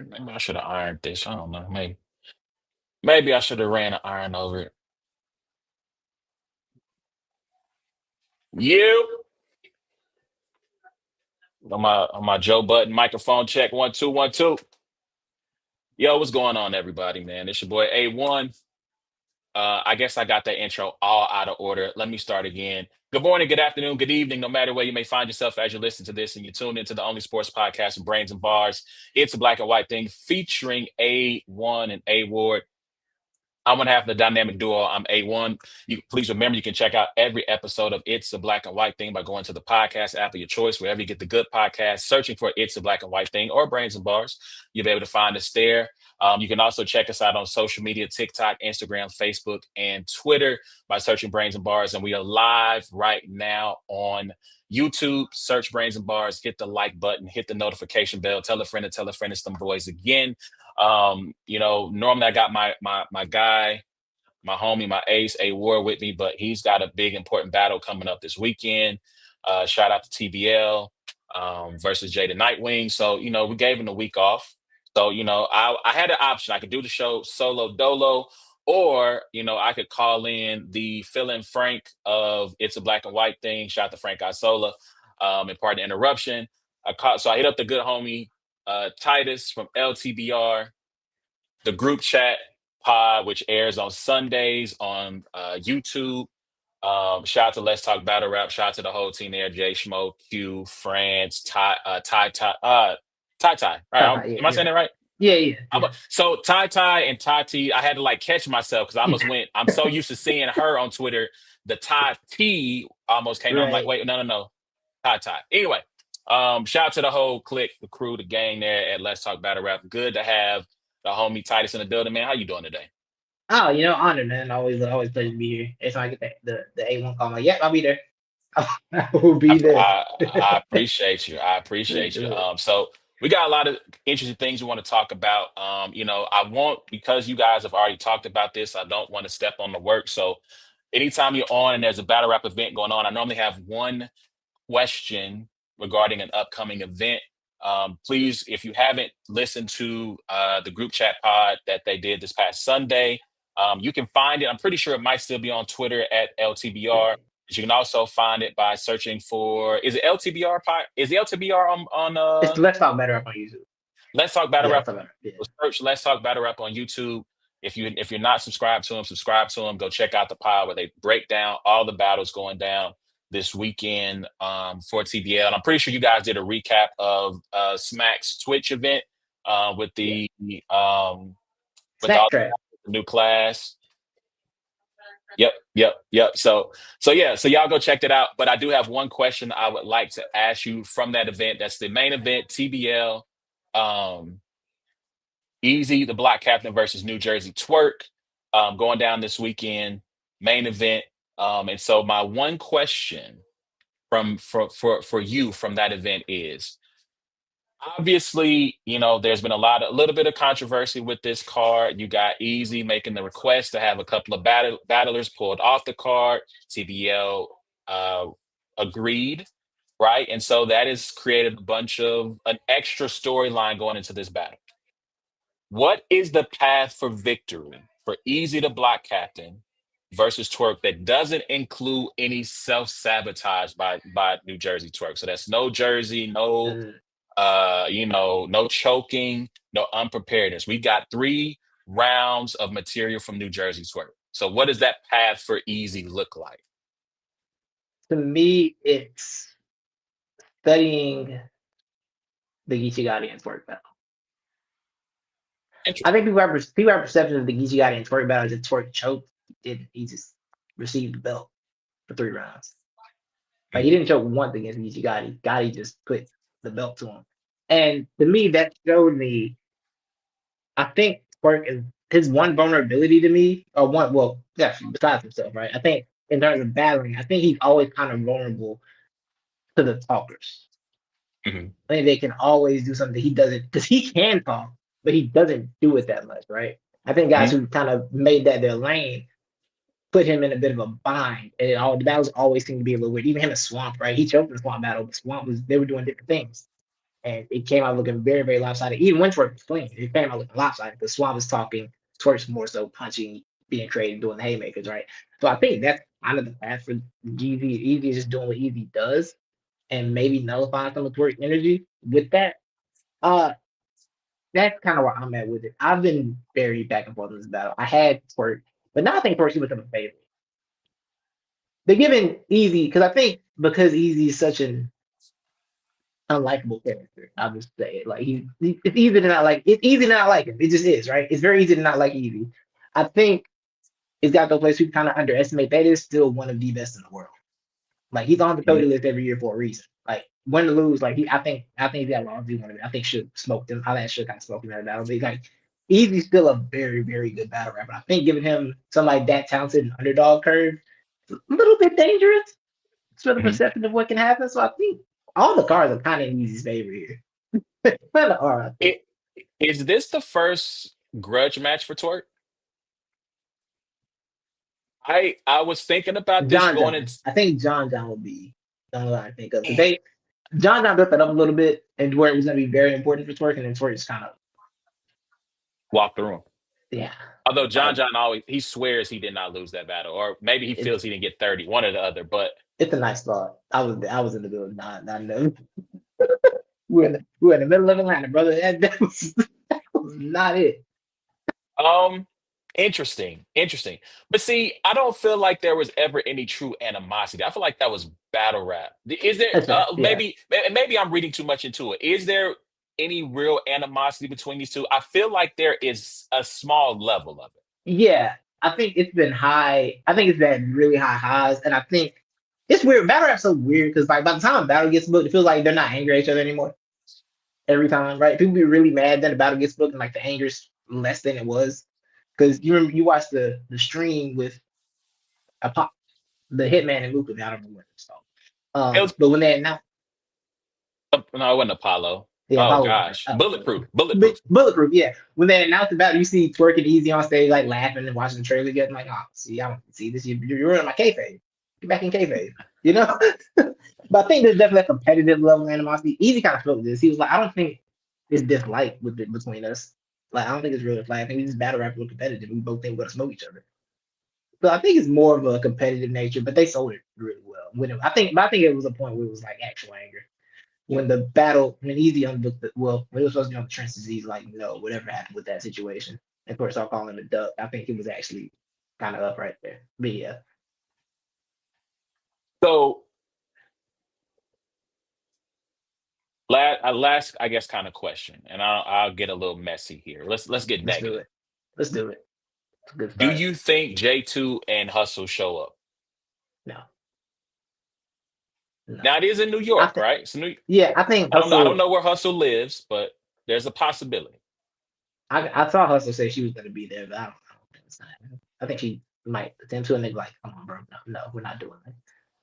Maybe I should have ironed this. I don't know. Maybe I should have ran an iron over it. You on my Joe Button microphone check 1 2 1 2. Yo, what's going on, everybody? Man, it's your boy A1. I guess I got that intro all out of order. Let me start again. Good morning, good afternoon, good evening, no matter where you may find yourself as you listen to this and you tune into the only sports podcast with brains and bars. It's a black and white thing featuring A1 and A Ward. I'm one half of the dynamic duo. I'm A1. You please remember you can check out every episode of It's a Black and White Thing by going to the podcast app of your choice, wherever you get the good podcast, searching for It's a Black and White Thing or Brains and Bars. You'll be able to find us there. You can also check us out on social media, TikTok, Instagram, Facebook, and Twitter by searching Brains and Bars. And we are live right now on YouTube. Search Brains and Bars, hit the like button, hit the notification bell, tell a friend to tell a friend. It's them boys again. Normally I got my guy, my homie, my ace, A War with me, but he's got a big important battle coming up this weekend. Shout out to TBL versus Jada Nightwing. So, we gave him a week off. So, I had an option. I could do the show solo dolo, or, I could call in the fill-in Frank of It's a Black and White Thing. Shout out to Frank Isola, and pardon the interruption. So I hit up the good homie Titus from LTBR, the group chat pod, which airs on Sundays on YouTube. Shout out to Let's Talk Battle Rap. Shout out to the whole team there: Jay Schmo, Q, France, Ty, Ty. Right? Yeah, Am I saying that right? yeah. So Ty and Tati, I had to like catch myself because I almost went. I'm so used to seeing her on Twitter. The Ty T almost came. I'm like, wait, no. Ty. Anyway, shout out to the whole clique, the crew, the gang there at Let's Talk Battle Rap. Good to have the homie Titus in the building, man. How you doing today? Oh, honored, man. Always pleasure to be here. Every time I get the A1 call, I'm like, yep, I'll be there. I will be there. I appreciate you. I appreciate you. So we got a lot of interesting things we want to talk about. I won't, because you guys have already talked about this, I don't want to step on the work. So anytime you're on and there's a battle rap event going on, I normally have one question regarding an upcoming event. Please, if you haven't listened to the group chat pod that they did this past Sunday, you can find it. I'm pretty sure it might still be on Twitter at LTBR. But you can also find it by searching for, is it LTBR pod? Is the LTBR on It's Let's Talk Battle Rap on YouTube. Let's Talk Battle Rap. Yeah. Search Let's Talk Battle Rap on YouTube. If you're not subscribed to them, subscribe to them. Go check out the pod where they break down all the battles going down this weekend for TBL. And I'm pretty sure you guys did a recap of Smack's Twitch event with the with all the new class. Yep. So y'all go check that out. But I do have one question I would like to ask you from that event. That's the main event, TBL. Eazy, the Block Captain versus New Jersey Twerk, going down this weekend, main event. And so my one question for you from that event is, obviously, there's been a little bit of controversy with this card. You got Eazy making the request to have a couple of battlers pulled off the card. TBL agreed, right? And so that has created a bunch of an extra storyline going into this battle. What is the path for victory for Eazy, the Block Captain, versus Twerk that doesn't include any self-sabotage by New Jersey Twerk? So that's no jersey, no no choking, no unpreparedness. We got 3 rounds of material from New Jersey Twerk. So what does that path for Eazy look like? To me, it's studying the Geechee Gotti and Twerk battle. I think people have perception of the Geechee Gotti and Twerk battle as Twerk choked. He just received the belt for 3 rounds. Like, he didn't choke once against Geechee Gotti. Gotti just put the belt to him. And to me, that showed me, I think Twerk is his one vulnerability to me, besides himself, right? I think in terms of battling, I think he's always kind of vulnerable to the talkers. Mm-hmm. I think they can always do something he doesn't, because he can talk, but he doesn't do it that much, right? I think guys who kind of made that their lane put him in a bit of a bind, and the battles always seem to be a little weird. Even him and Swamp, right? He choked in the Swamp battle, but they were doing different things. and it came out looking very, very lopsided. Even when Twerk was clean, it came out looking lopsided because Swamp is talking, Twerk's more so punching, being creative, doing the haymakers, right? So I think that's kind of the path for Eazy. Eazy is just doing what Eazy does and maybe nullifying some of Twerk's energy with that. Uh, that's kind of where I'm at with it. I've been very back and forth in this battle. I had Twerk, but now I think Twerk's become a favorite. They're giving Eazy because I think because Eazy is such an unlikable character. I'll just say it. Like it's easy to not like. It's easy to not like him. It just is, right? It's very easy to not like Eazy. I think it's got to place people kind of underestimate that is still one of the best in the world. Like he's on the 30 list every year for a reason. Like win or lose, like I think he got lost. He wanted. I think should smoked him. I think should kind of smoked him in that battle. But like Easy's still a very very good battle rapper. I think giving him somebody that talented and underdog curve, it's a little bit dangerous. It's for the Mhm. perception of what can happen. So I think all the cards are kind of in Easy's favor here. Kind of are, I think. It, is this the first grudge match for Twerk? I was thinking about this John going John. into I think John John will be the only one I think of. Because they John John built that up a little bit and where it was gonna be very important for Twerk, and then Twerk just kind of walk the room. yeah. Although John Like John always he swears he did not lose that battle, or maybe he it's feels he didn't get 30, one or the other. But it's a nice thought. I was in the building, not know. We were in the middle of Atlanta, brother. That was not it. um, interesting. But see, I don't feel like there was ever any true animosity. I feel like that was battle rap. Is there? That's fair. Yeah. Maybe I'm reading too much into it. Is there any real animosity between these two? I feel like there is a small level of it. Yeah. I think it's been high. I think it's been really high highs. And I think it's weird. Battle rap's so weird because like by the time a battle gets booked, it feels like they're not angry at each other anymore. Every time, right? People be really mad then the battle gets booked and like the anger's less than it was. Because you remember you watched the stream with a pop the Hitman and Luca. I don't remember so. It was But when they announced, no, it wasn't Apollo. yeah, Oh Apollo, gosh, bulletproof. Bulletproof, yeah. When they announced the battle, you see twerking easy on stage, like laughing and watching the trailer again. I'm like, oh, see, I don't see this. You're ruining my kayfabe. Get back in kayfabe, you know. But I think there's definitely a competitive level of animosity. Easy kind of felt this. He was like, I don't think it's dislike between us. Like, I don't think it's really like I think we just battle rap real competitive. We both think we're gonna smoke each other. So I think it's more of a competitive nature, but they sold it really well. I think it was a point where it was like actual anger. When the battle, when Easy unbooked the, well, when it was supposed to be on the trenches, he's like, no, whatever happened with that situation. And of course, I'll call him a duck. I think it was actually kind of up right there. But yeah, So last I guess kind of question, and I'll get a little messy here. Let's get let's do negative. it. Let's do it. It's a good Do start. you think J2 and Hustle show up? No, no. Now it is in New I York, think, right? So yeah, I think I don't Hustle. know where Hustle lives, but there's a possibility. I saw Hustle say she was going to be there, but I don't think it's not. I think she might attempt to, and they're like, come on, bro, no, we're not doing that.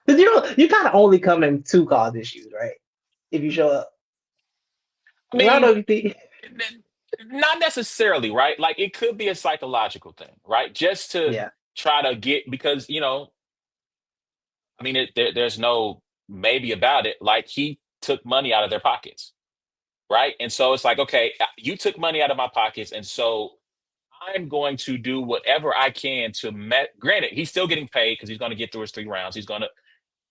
Because you kind of only come in to cause issues, right? If you show up, I I don't know mean, if you think, n- not necessarily, right? Like it could be a psychological thing, right? Just to yeah, try to get because I mean, there's no maybe about it. Like he took money out of their pockets, right? And so it's like, okay, you took money out of my pockets, and so I'm going to do whatever I can to met. Granted, he's still getting paid because he's going to get through his 3 rounds. He's going to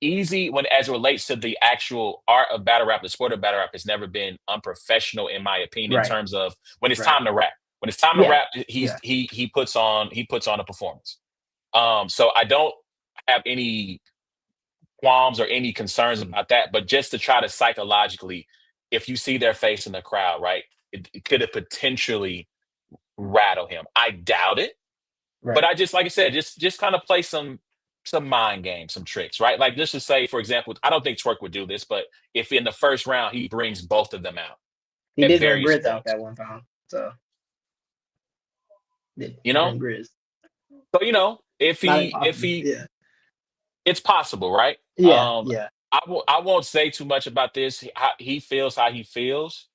easy when as it relates to the actual art of battle rap, the sport of battle rap has never been unprofessional, in my opinion, in right, terms of when it's right, time to rap. When it's time to yeah, rap, yeah, he puts on a performance. So I don't have any qualms or any concerns about that, but just to try to psychologically, if you see their face in the crowd, right, it could have potentially rattle him. I doubt it, but right. I just like I said, just kind of play some mind games, some tricks, right? Like just to say, for example, I don't think Twerk would do this, but if in the first round he brings both of them out He at did bring various Grizz out points, that one time, so did you he know? bring Grizz? So if Not he if impossible. he Yeah, it's possible, right? yeah, yeah. I won't say too much about this. He feels how he feels.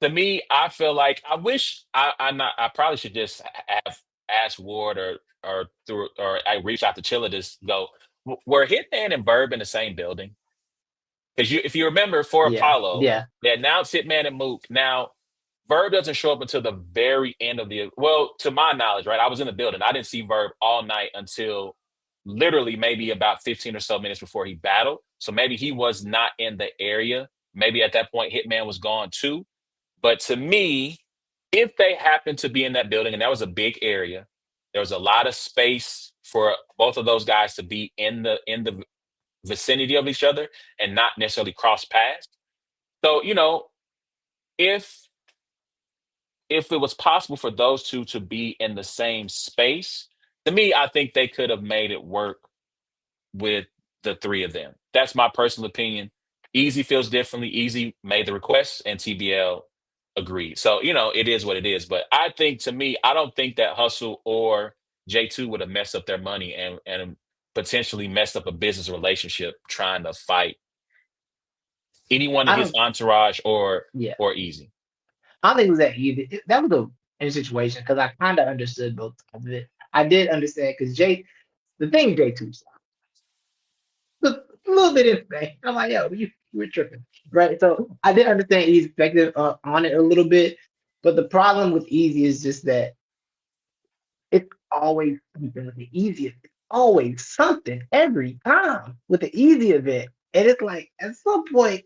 To me, I feel like I wish I probably should just have asked Ward or through or I reach out to Chilla to go. Were Hitman and Verb in the same building? Because if you remember for Yeah, Apollo, yeah, they announced Hitman and Mook. Now, Verb doesn't show up until the very end of the, well, to my knowledge, right? I was in the building. I didn't see Verb all night until literally maybe about 15 or so minutes before he battled. So maybe he was not in the area. Maybe at that point, Hitman was gone too. But to me, if they happened to be in that building, and that was a big area, there was a lot of space for both of those guys to be in the vicinity of each other and not necessarily cross paths. So, if if it was possible for those two to be in the same space, to me, I think they could have made it work with the three of them. That's my personal opinion. Easy feels differently. Easy made the request, and TBL agreed. So, it is what it is. But I think, to me, I don't think that Hustle or J2 would have messed up their money and potentially messed up a business relationship trying to fight anyone in I his don't. entourage or Yeah, or Easy. I don't think it was that either. That was a situation because I kind of understood both sides of it. I did understand because the thing J2 a little bit insane. I'm like, yo, you were tripping, right? So I did understand he's effective on it a little bit, but the problem with Easy is just that it's always something with the easiest. Always something every time with the easy event, and it's like at some point,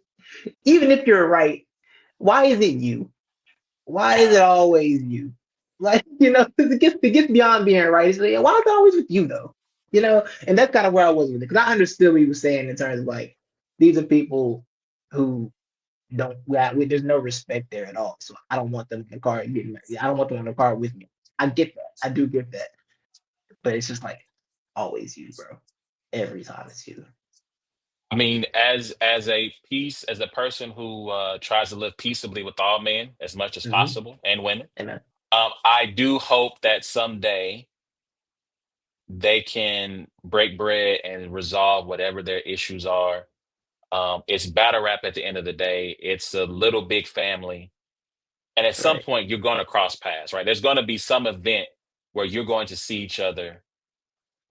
even if you're right, why is it you? Why is it always you? Like, it gets beyond being right. It's like, why is it always with you though? And that's kind of where I was with it. Because I understood what he was saying in terms of like, these are people who there's no respect there at all. So I don't want them in the car getting I don't want them in the car with me. I get that. I do get that. But it's just like always you, bro. Every time it's you. I mean, as a person who tries to live peaceably with all men as much as Mm-hmm. possible and women, And I do hope that someday they can break bread and resolve whatever their issues are. It's battle rap at the end of the day. It's a little big family. And at some right, point, you're going to cross paths, right? There's going to be some event where you're going to see each other.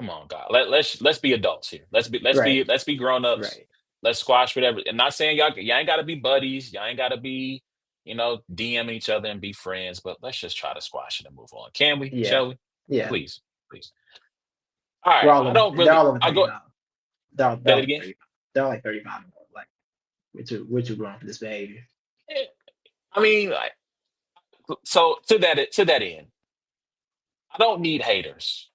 Come on, God. Let's be adults here. Let's be let's right, be let's be grown ups. right. Let's squash whatever. I'm not saying y'all ain't gotta be buddies. Y'all ain't gotta be, DMing each other and be friends, but let's just try to squash it and move on. Can we? Yeah, Shall we? yeah. Please. Please. All We're right. all I over. don't They're really all over I go 35. They're say all it like again. 35. They're all like 35. Like we're too grown for this behavior. Eh, I mean, like, so to that end, I don't need haters.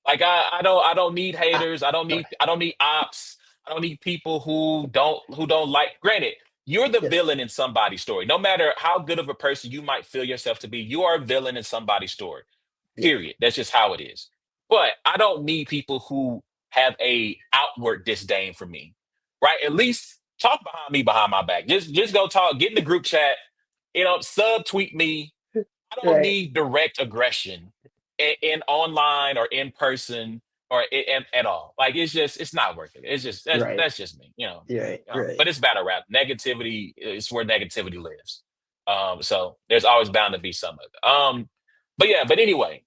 Like I don't need I, haters. I don't need ops. I don't need people who don't like. Granted, you're the yes, villain in somebody's story. No matter how good of a person you might feel yourself to be, you are a villain in somebody's story. yes, Period. That's just how it is. But I don't need people who have a outward disdain for me. Right? At least talk behind me behind my back. Just go talk, get in the group chat, subtweet me. I don't right, need direct aggression in online or in person or at all. Like it's not worth it. It's just that's right, that's just me, right, right. But it's battle rap. Negativity is where negativity lives. So there's always bound to be some of it. But yeah, but anyway,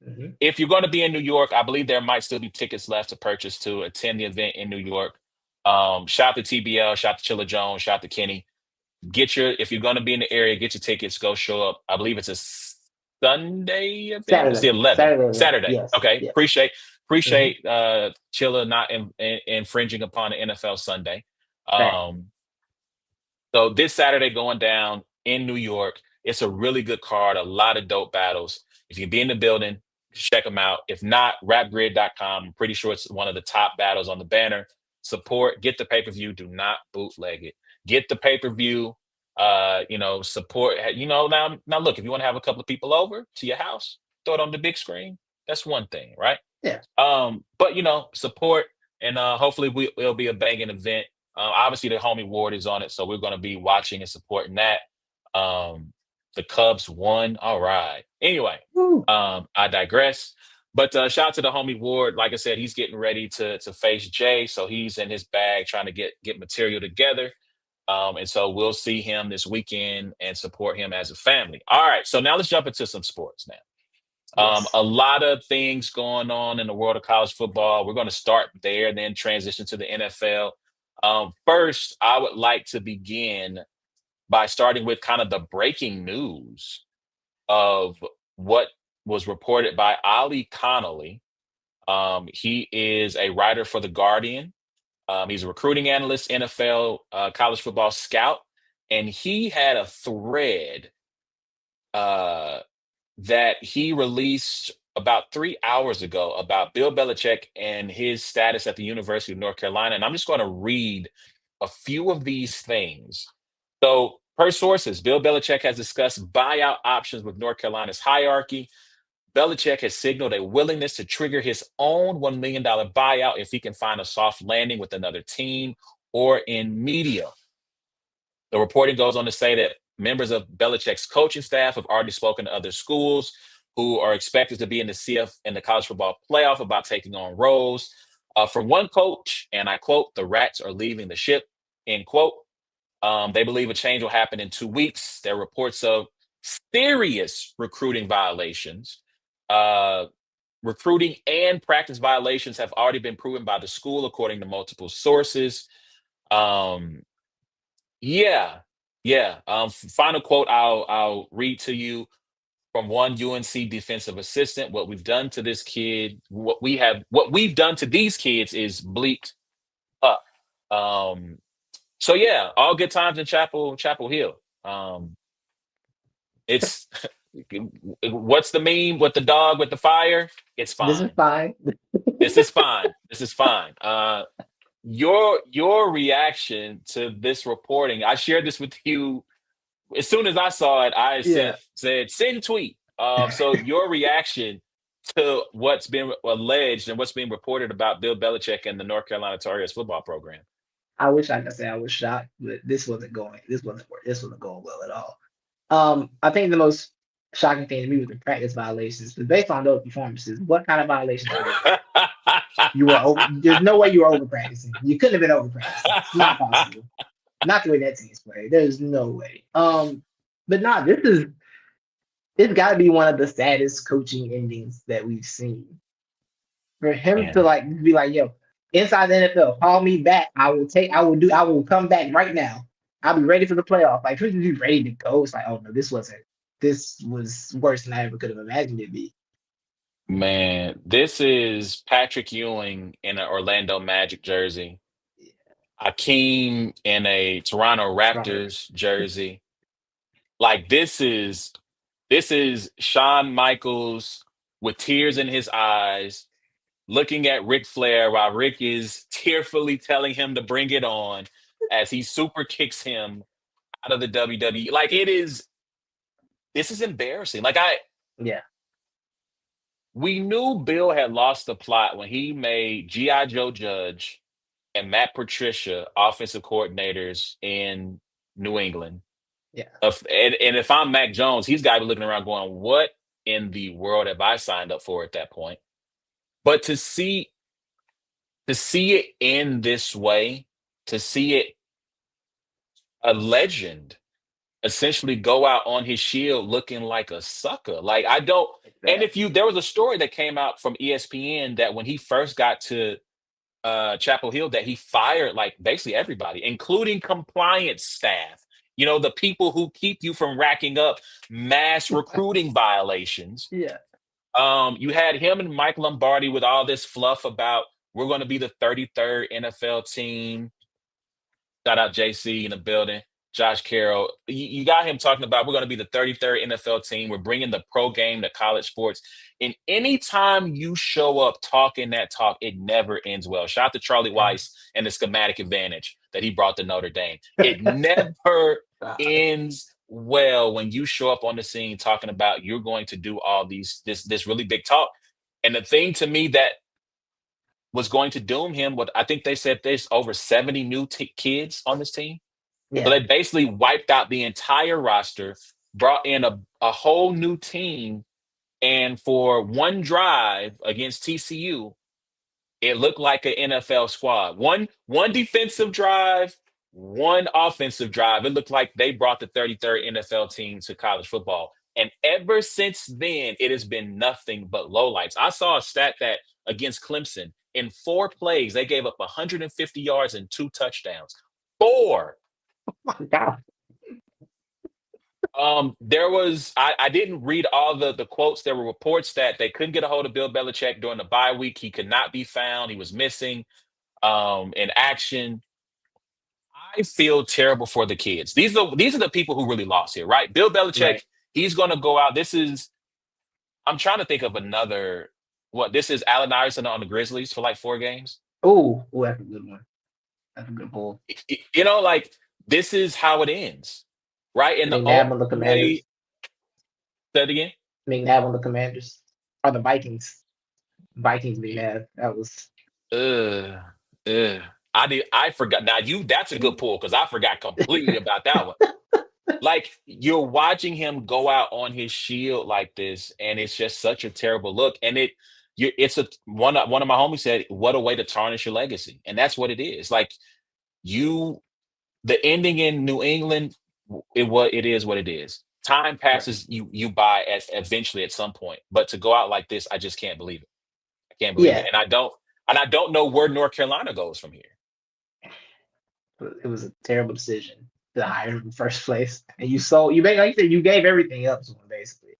Mm-hmm. if you're going to be in New York, I believe there might still be tickets left to purchase to attend the event in New York. Shout to TBL, shout to Chilla Jones, shout to Kenny. If you're going to be in the area, get your tickets, go show up. I believe it's a Sunday event. It's the Saturday, 11th, Saturday event. Saturday. Yes, Okay. yes. Mm-hmm. Appreciate Chilla not infringing upon the NFL Sunday. Right. Um, so this Saturday going down in New York, it's a really good card, a lot of dope battles. If you be in the building, check them out. If not, rapgrid.com. I'm pretty sure it's one of the top battles on the banner. Support, get the pay-per-view, do not bootleg it. Get the pay-per-view, support. Now look, if you want to have a couple of people over to your house, throw it on the big screen. That's one thing, right? Yeah. But support and hopefully it'll be a banging event. Obviously, the homie Ward is on it, so we're going to be watching and supporting that. Um, the Cubs won. All right. Anyway, Woo. I digress. But shout out to the homie Ward. Like I said, he's getting ready to face Jay, so he's in his bag trying to get material together. And so we'll see him this weekend and support him as a family. All right. So now let's jump into some sports now. Yes. A lot of things going on in the world of college football. We're going to start there and then transition to the NFL. First, I would like to begin by starting with kind of the breaking news of what was reported by Ali Connolly. He is a writer for The Guardian. He's a recruiting analyst, NFL college football scout, and he had a thread uh, that he released about 3 hours ago about Bill Belichick and his status at the University of North Carolina. And I'm just going to read a few of these things. So, per sources, Bill Belichick has discussed buyout options with North Carolina's hierarchy. Belichick has signaled a willingness to trigger his own $1 million buyout if he can find a soft landing with another team or in media. The reporting goes on to say that members of Belichick's coaching staff have already spoken to other schools who are expected to be in the CF and the college football playoff about taking on roles. From one coach, and I quote, "The rats are leaving the ship," end quote. They believe a change will happen in 2 weeks. There are reports of serious recruiting violations. Uh, Recruiting and practice violations have already been proven by the school, according to multiple sources. Um, yeah, yeah. Final quote I'll read to you from one UNC defensive assistant. What we've done to this kid, what we've done to these kids is bleeped up. Um, so yeah, all good times in Chapel Hill. It's what's the meme with the dog with the fire? It's This is fine. fine. This is fine. This is fine. Your reaction to this reporting, I shared this with you as soon as I saw it. I Yeah. said send tweet. So your reaction to what's been alleged and what's being reported about Bill Belichick and the North Carolina Tar Heels football program. I wish I could say I was shocked, but this wasn't going. This wasn't going well at all. I think the most shocking thing to me was the practice violations. Because based on those performances, what kind of violations are those? You were over. There's no way you were over practicing. You couldn't have been over practicing. It's not possible. Not the way that team's played. There's no way. But nah, it's got to be one of the saddest coaching endings that we've seen. For him to Man, like be like, yo, inside the NFL, call me back. I will come back right now. I'll be ready for the playoff. Like, for him to be ready to go, it's like, oh no, this was worse than I ever could have imagined it be. man, this is Patrick Ewing in an Orlando Magic jersey. Akeem in a Toronto Toronto. Raptors jersey. Like this is Shawn Michaels with tears in his eyes, looking at Ric Flair while Rick is tearfully telling him to bring it on as he super kicks him out of the WWE. Like this is embarrassing. Yeah, We knew Bill had lost the plot when he made G.I. Joe Judge and Matt Patricia offensive coordinators in New England. yeah, And if I'm Mac Jones, he's got to be looking around going, what in the world have I signed up for at that point? But to see it in this way, to see it a legend essentially go out on his shield looking like a sucker. Like I don't it's and bad. if you there was a story that came out from ESPN that when he first got to Chapel Hill that he fired like basically everybody, including compliance staff. The people who keep you from racking up mass recruiting violations. Yeah, You had him and Mike Lombardi with all this fluff about we're going to be the 33rd NFL team. Shout out JC in the building. Josh Carroll. You got him talking about we're going to be the 33rd NFL team. We're bringing the pro game to college sports. And anytime you show up talking that talk, it never ends well. Shout out to Charlie yeah. Weiss and the schematic advantage that he brought to Notre Dame. It never ends well when you show up on the scene talking about you're going to do all this really big talk. And the thing to me that was going to doom him, what I think they said there's over 70 new kids on this team. So Yeah, they basically wiped out the entire roster, brought in a whole new team, and for one drive against TCU, it looked like an NFL squad. One defensive drive, one offensive drive. It looked like they brought the 33rd NFL team to college football. And ever since then, it has been nothing but lowlights. I saw a stat that against Clemson, In 4 plays, they gave up 150 yards and 2 touchdowns. 4. Oh my God. There was I didn't read all the quotes. There were reports that they couldn't get a hold of Bill Belichick during the bye week. He could not be found. He was missing in action. I feel terrible for the kids. These are the people who really lost here, right? Bill Belichick, Right. he's gonna go out. I'm trying to think of another what this is Allen Iverson on the Grizzlies for like 4 games. Oh, that's a good one. That's a good pull. Like this is how it ends, right? And the only McNabb on the way Commanders. that again. McNabb on the Commanders. Or the Vikings. Vikings McNabb. That was Ugh, ugh. I forgot. Now that's a good pull because I forgot completely about that one. Like you're watching him go out on his shield like this, and it's just such a terrible look. And it's a one of my homies said, "What a way to tarnish your legacy," and that's what it is. Like you, the ending in New England, it is what it is. Time right. passes you by eventually at some point, but to go out like this, I just can't believe it. I can't believe it, Yeah. and I don't know where North Carolina goes from here. But it was a terrible decision to hire him in the first place. And you made like you said, you gave everything up to him basically.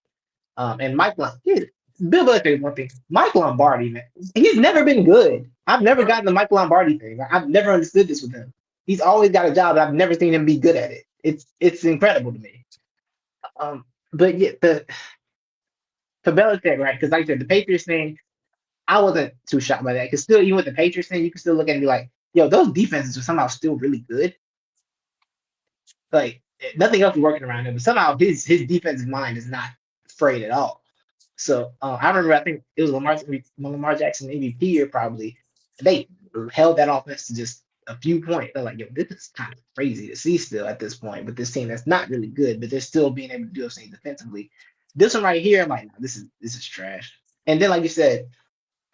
And Bill Belichick is one thing. Mike Lombardi, man, he's never been good. I've never gotten the Mike Lombardi thing. I've never understood this with him. He's always got a job, but I've never seen him be good at it. It's incredible to me. But yeah, the for Belichick, right? Because like I said, the Patriots thing, I wasn't too shocked by that. Because still, even with the Patriots thing, you can still look at it and be like, yo, those defenses are somehow still really good. Like nothing else is working around him, but somehow his defensive mind is not afraid at all. So I remember, I think it was Lamar Jackson MVP year probably. They held that offense to just a few points. They're like, yo, this is kind of crazy to see still at this point. But this team that's not really good, but they're still being able to do things defensively. This one right here, I'm like, no, this is trash. And then, like you said,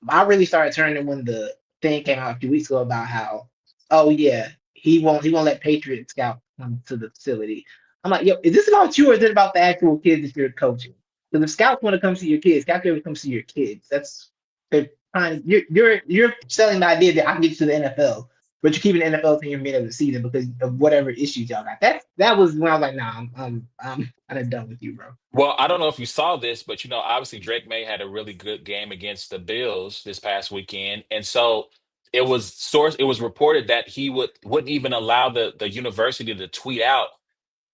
I really started turning when the thing came out a few weeks ago about how, oh yeah, he won't let Patriot scout come to the facility. I'm like, yo, is this about you or is it about the actual kids that you're coaching? Because if scouts want to come see your kids, scouts want to come see your kids. That's they're trying. You're selling the idea that I can get to the NFL, but you're keeping the NFL team from being able to see them because of whatever issues y'all got. That was when I was like, nah, I'm kind of done with you, bro. Well, I don't know if you saw this, but obviously Drake May had a really good game against the Bills this past weekend, and so it was reported that he wouldn't even allow the university to tweet out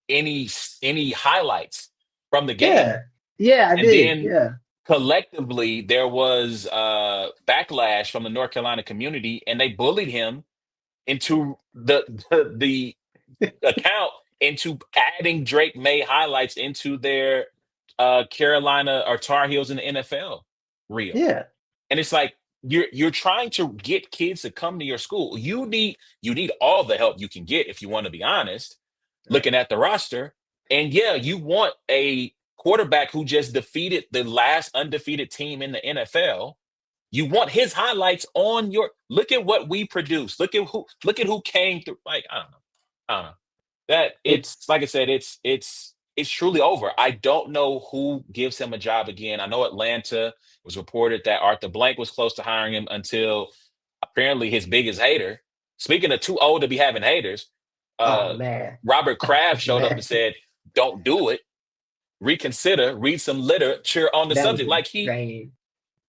any highlights from the game, Yeah, yeah, I and did. then Yeah, collectively there was backlash from the North Carolina community, and they bullied him into the account into adding Drake May highlights into their Carolina or Tar Heels in the NFL reel. yeah, And it's like you're trying to get kids to come to your school. You need all the help you can get if you want to be honest, right. looking at the roster. And yeah, you want a quarterback who just defeated the last undefeated team in the NFL. You want his highlights on your look at what we produce. Look at who came through. Like, I don't know. I don't know. That It's it's like I said, it's truly over. I don't know who gives him a job again. I know Atlanta was reported that Arthur Blank was close to hiring him until apparently his biggest hater. Speaking of too old to be having haters, oh uh man, Robert Kraft showed up man, and said, "Don't do it. Reconsider, read some literature on the that was subject." Like insane.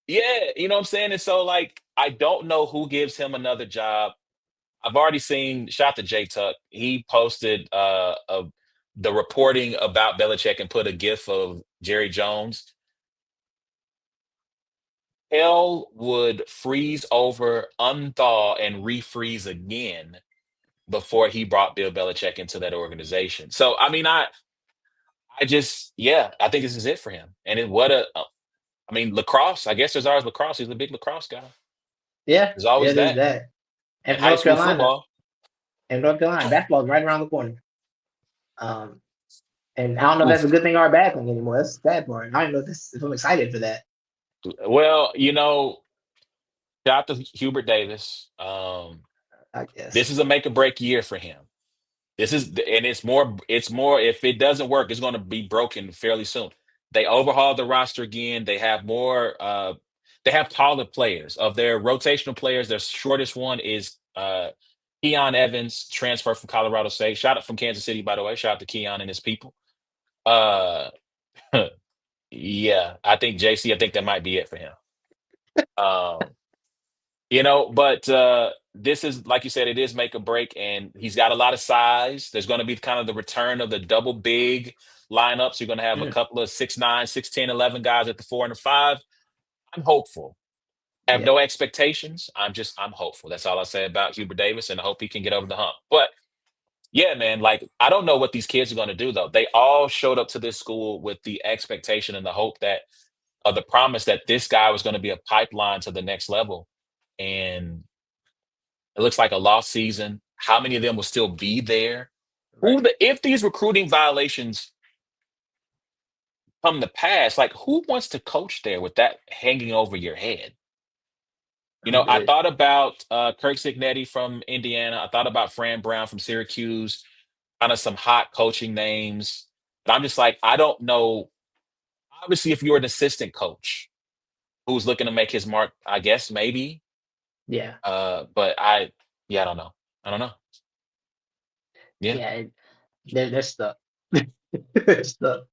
yeah, you know what I'm saying? And so like I don't know who gives him another job. I've already seen shout to J Tuck. He posted the reporting about Belichick and put a gif of Jerry Jones. Hell would freeze over, unthaw, and refreeze again before he brought Bill Belichick into that organization. So I mean, I just yeah, I think this is it for him. And I mean lacrosse. I guess there's always lacrosse. He's a big lacrosse guy. Yeah, There's yeah, always there's that. that. And And for high North school Carolina, football. basketball is right around the corner. Um, and I don't know if that's a Oof. good thing or a bad thing anymore. That's the bad part. I don't know if I'm excited for that. Well, shout out to Hubert Davis. I This guess. is a make or break year for him. And it's more if it doesn't work, it's going to be broken fairly soon. They overhauled the roster again. They have more. they have taller players. Of their rotational players, their shortest one is Keon Evans, transfer from Colorado State. Shout out from Kansas City, by the way. Shout out to Keon and his people. Uh, yeah, I think JC. I think that might be it for him. Um, but this is like you said, it is make or break, and he's got a lot of size. There's going to be kind of the return of the double big lineups. You're going to have a Mhm. couple of 6'9", 6'10", 11 guys at the 4 and the 5. I'm hopeful. I have Yeah, no expectations. I'm hopeful. That's all I say about Hubert Davis, and I hope he can get over the hump. But yeah, man, like I don't know what these kids are going to do though. They all showed up to this school with the expectation and the hope that the promise that this guy was going to be a pipeline to the next level. And it looks like a lost season. How many of them will still be there? right. If these recruiting violations come to pass, like who wants to coach there with that hanging over your head? I'm I good. thought about Kirk Signetti from Indiana. I thought about Fran Brown from Syracuse, kind of some hot coaching names. But I'm just like, I don't know. Obviously, if you're an assistant coach who's looking to make his mark, I guess maybe. Yeah, But yeah, I don't know. I don't know. Yeah, yeah. They're stuck. They're stuck.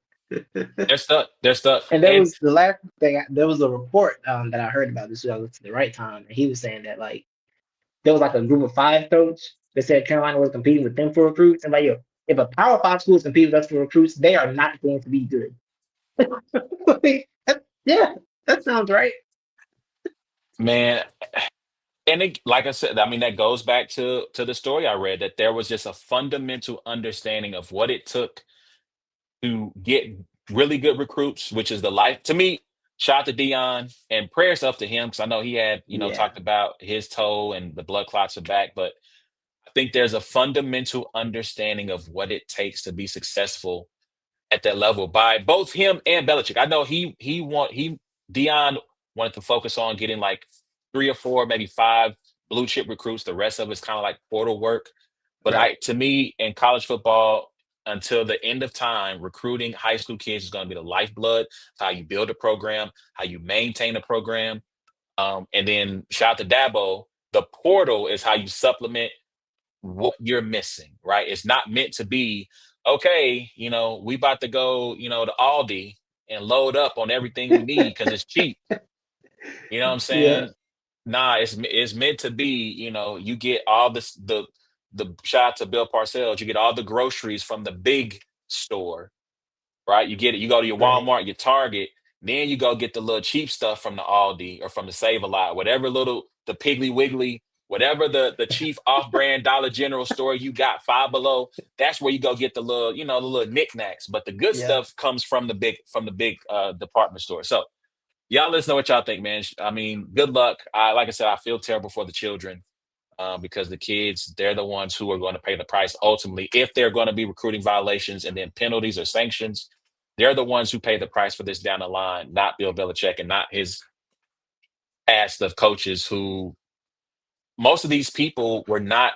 they're stuck. They're stuck. And there And was the last thing. There was a report that I heard about this. I looked at the right time, and he was saying that like there was like a group of five coach that said Carolina was competing with them for recruits, and like yo, if a Power Five school is competing with us for recruits, they are not going to be good. Like, yeah, that sounds right. man, like I said, I mean that goes back to the story I read that there was just a fundamental understanding of what it took to get really good recruits, which is the life. To me, shout out to Dion and prayers up to him because I know he had Yeah, talked about his toe and the blood clots are back, but I think there's a fundamental understanding of what it takes to be successful at that level by both him and Belichick. I know he Dion wanted to focus on getting like 3 or 4, maybe 5 blue chip recruits. The rest of it's kind of like portal work. But right. to me, in college football, until the end of time, recruiting high school kids is going to be the lifeblood. It's how you build a program, how you maintain a program. And then shout out to Dabo. The portal is how you supplement what you're missing, right? It's not meant to be, okay, we about to go, to Aldi and load up on everything we need because it's cheap. You know what I'm Yeah, saying? Nah, it's meant to be, you get all this the shout out to Bill Parcells, you get all the groceries from the big store, right? You get it. You go to your right. Walmart, your Target, then you go get the little cheap stuff from the Aldi or from the Save a Lot, whatever the Piggly Wiggly, whatever the chief off-brand Dollar General store you got, Five Below. That's where you go get the little, the little knickknacks. But the good Yeah, stuff comes from the big department store. So y'all, let us know what y'all think, man. I mean, good luck. Like I said, I feel terrible for the children because the kids, they're the ones who are going to pay the price ultimately. If they're going to be recruiting violations and then penalties or sanctions, they're the ones who pay the price for this down the line, not Bill Belichick and not his cast of coaches who most of these people were not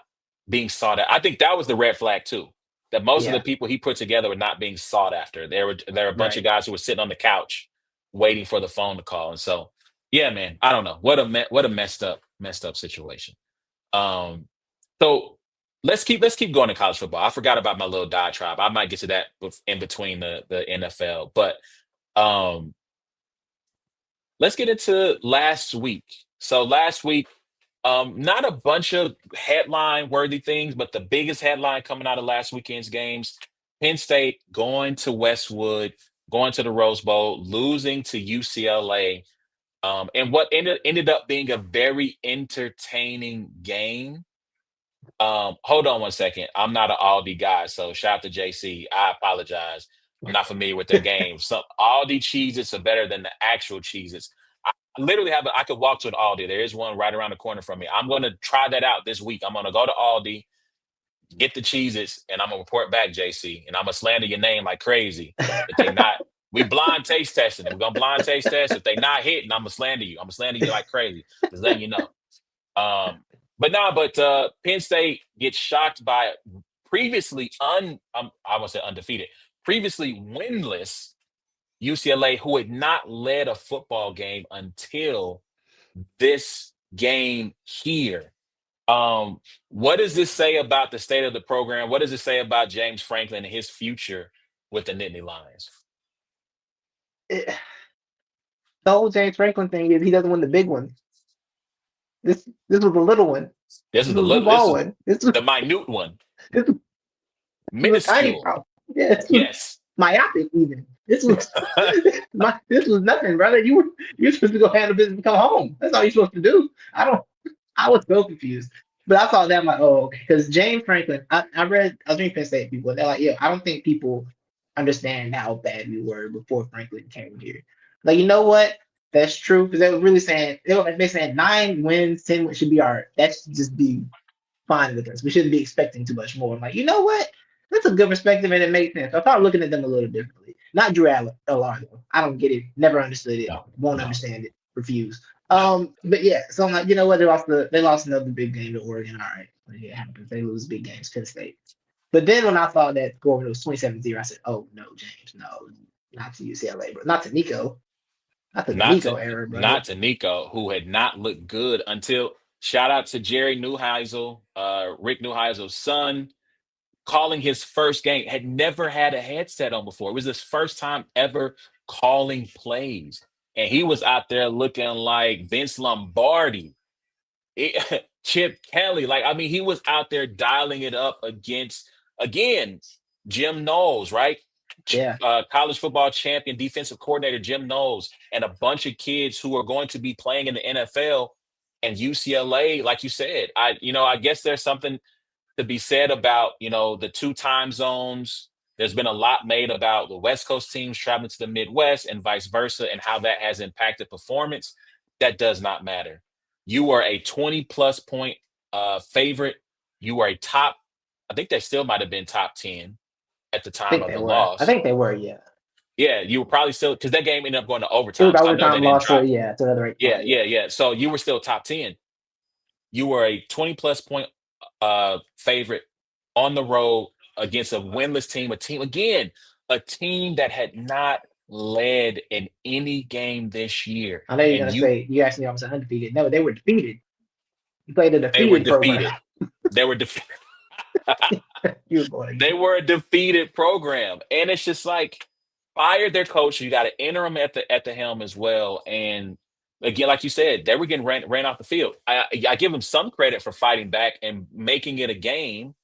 being sought out. I think that was the red flag too. That most of the yeah, people he put together were not being sought after. There were a bunch of right. guys who were sitting on the couch waiting for the phone to call. And so, yeah, man, I don't know. What a messed up situation. Um, so let's keep going to college football. I forgot about my little diatribe. I might get to that in between the NFL, but um, let's get into last week. So last week, not a bunch of headline worthy things, but the biggest headline coming out of last weekend's games: Penn State going to Westwood, going to the Rose Bowl, losing to UCLA. And what ended up being a very entertaining game. Hold on one second. I'm not an Aldi guy, so shout out to JC. I apologize. I'm not familiar with their games. Some Aldi Cheez-Its are better than the actual Cheez-Its. I literally I could walk to an Aldi. There is one right around the corner from me. I'm gonna try that out this week. I'm gonna go to Aldi, get the Cheez-Its, and I'm gonna report back, JC. And I'm gonna slander your name like crazy. If they not, we blind taste testing it. We're gonna blind taste test. If they not hitting, I'm gonna slander you. I'm gonna slander you like crazy. Just letting you know. But Penn State gets shocked by previously I won't say undefeated, previously winless UCLA, who had not led a football game until this game here. What does this say about the state of the program? What does it say about James Franklin and his future with the Nittany Lions? The whole James Franklin thing is he doesn't win the big one. This was a little one. This This is the was a little, this small is one. This was the minute one, this was, this was a tiny minuscule. problem. Yeah, this was Yes. myopic even. This was this was nothing, brother. You're supposed to go handle business and come home. That's all you're supposed to do. I was so confused. But I saw that I'm like, oh, okay. Because James Franklin, I was reading Penn State people. They're like, yeah, I don't think people understand how bad we were before Franklin came here. Like, you know what? That's true. Because they were really saying they saying 9 wins, 10 wins should be that should just be fine with us. We shouldn't be expecting too much more. I'm like, you know what? That's a good perspective and it makes sense. So I started looking at them a little differently. Not Drew Allar, though. I don't get it. Never understood it. No, Won't no. understand it. Refuse. But yeah, so I'm like, you know what? They lost another big game to Oregon. All right. Like, it happens. They lose big games, Penn State. But then when I saw that score when it was 27-0, I said, oh no, James, no, not to UCLA, bro. Not to Nico. Not to the Not Nico to era, brother. not to Nico, who had not looked good until shout out to Jerry Neuheisel, Rick Neuheisel's son, calling his first game, had never had a headset on before. It was his first time ever calling plays. And he was out there looking like Vince Lombardi. Chip Kelly. Like, I mean, he was out there dialing it up against, again, Jim Knowles, right? Yeah. College football champion, defensive coordinator Jim Knowles, and a bunch of kids who are going to be playing in the NFL. And UCLA, like you said, I guess there's something to be said about, the two time zones. There's been a lot made about the West Coast teams traveling to the Midwest and vice versa, and how that has impacted performance. That does not matter. You are a 20 plus point favorite. You are a top, I think they still might have been top 10 at the I time think of they the were. I loss. think they were, yeah. Yeah, you were probably still, because that game ended up going to It was overtime. So I know they overtime didn't loss to drop. another 8 point, Yeah, yeah. yeah, yeah. So you were still top 10. You were a 20 plus point favorite on the road against a winless team, a team that had not led in any game this year. I know you're And gonna say you asked me if I was undefeated. No, they were defeated. You played a they were defeated program. defeated. They were defeated. You were going They were a defeated program. And it's just like fired their coach. You got an interim at the helm as well. And again, like you said, they were getting ran off the field. I give them some credit for fighting back and making it a game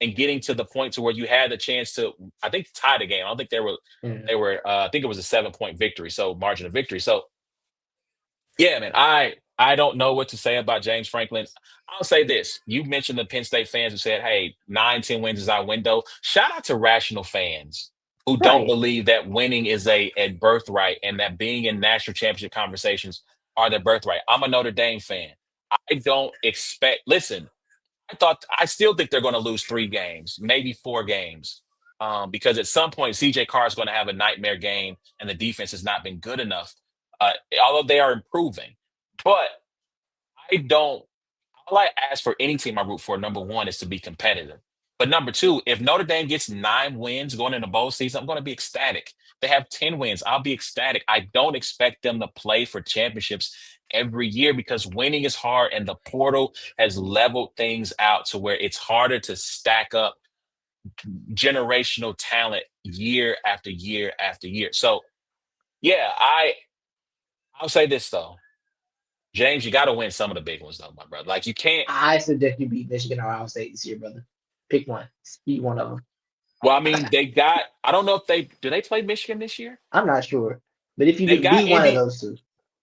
and getting to the point to where you had the chance to, I think, tie the game. I don't think I think it was a 7 point victory. So margin of victory. So yeah, man, I don't know what to say about James Franklin. I'll say this. You mentioned the Penn State fans who said, hey, 9, 10 wins is our window. Shout out to rational fans who don't right. believe that winning is a birthright and that being in national championship conversations are their birthright. I'm a Notre Dame fan. I don't expect, listen, I still think they're going to lose 3 games, maybe 4 games. Because at some point, CJ Carr is going to have a nightmare game and the defense has not been good enough, although they are improving. But I don't, all I ask for any team I root for, number one, is to be competitive. But number two, if Notre Dame gets 9 wins going into bowl season, I'm going to be ecstatic. They have 10 wins. I'll be ecstatic. I don't expect them to play for championships every year because winning is hard and the portal has leveled things out to where it's harder to stack up generational talent year after year after year. So yeah, I'll say this though. James, you got to win some of the big ones, though, my brother. Like you can't. I suggest you beat Michigan or Ohio State this year, brother. Pick one. Beat one of them. Well, I mean, they got. I don't know if they play Michigan this year. I'm not sure. But if you They do, got beat one of Indy. those two.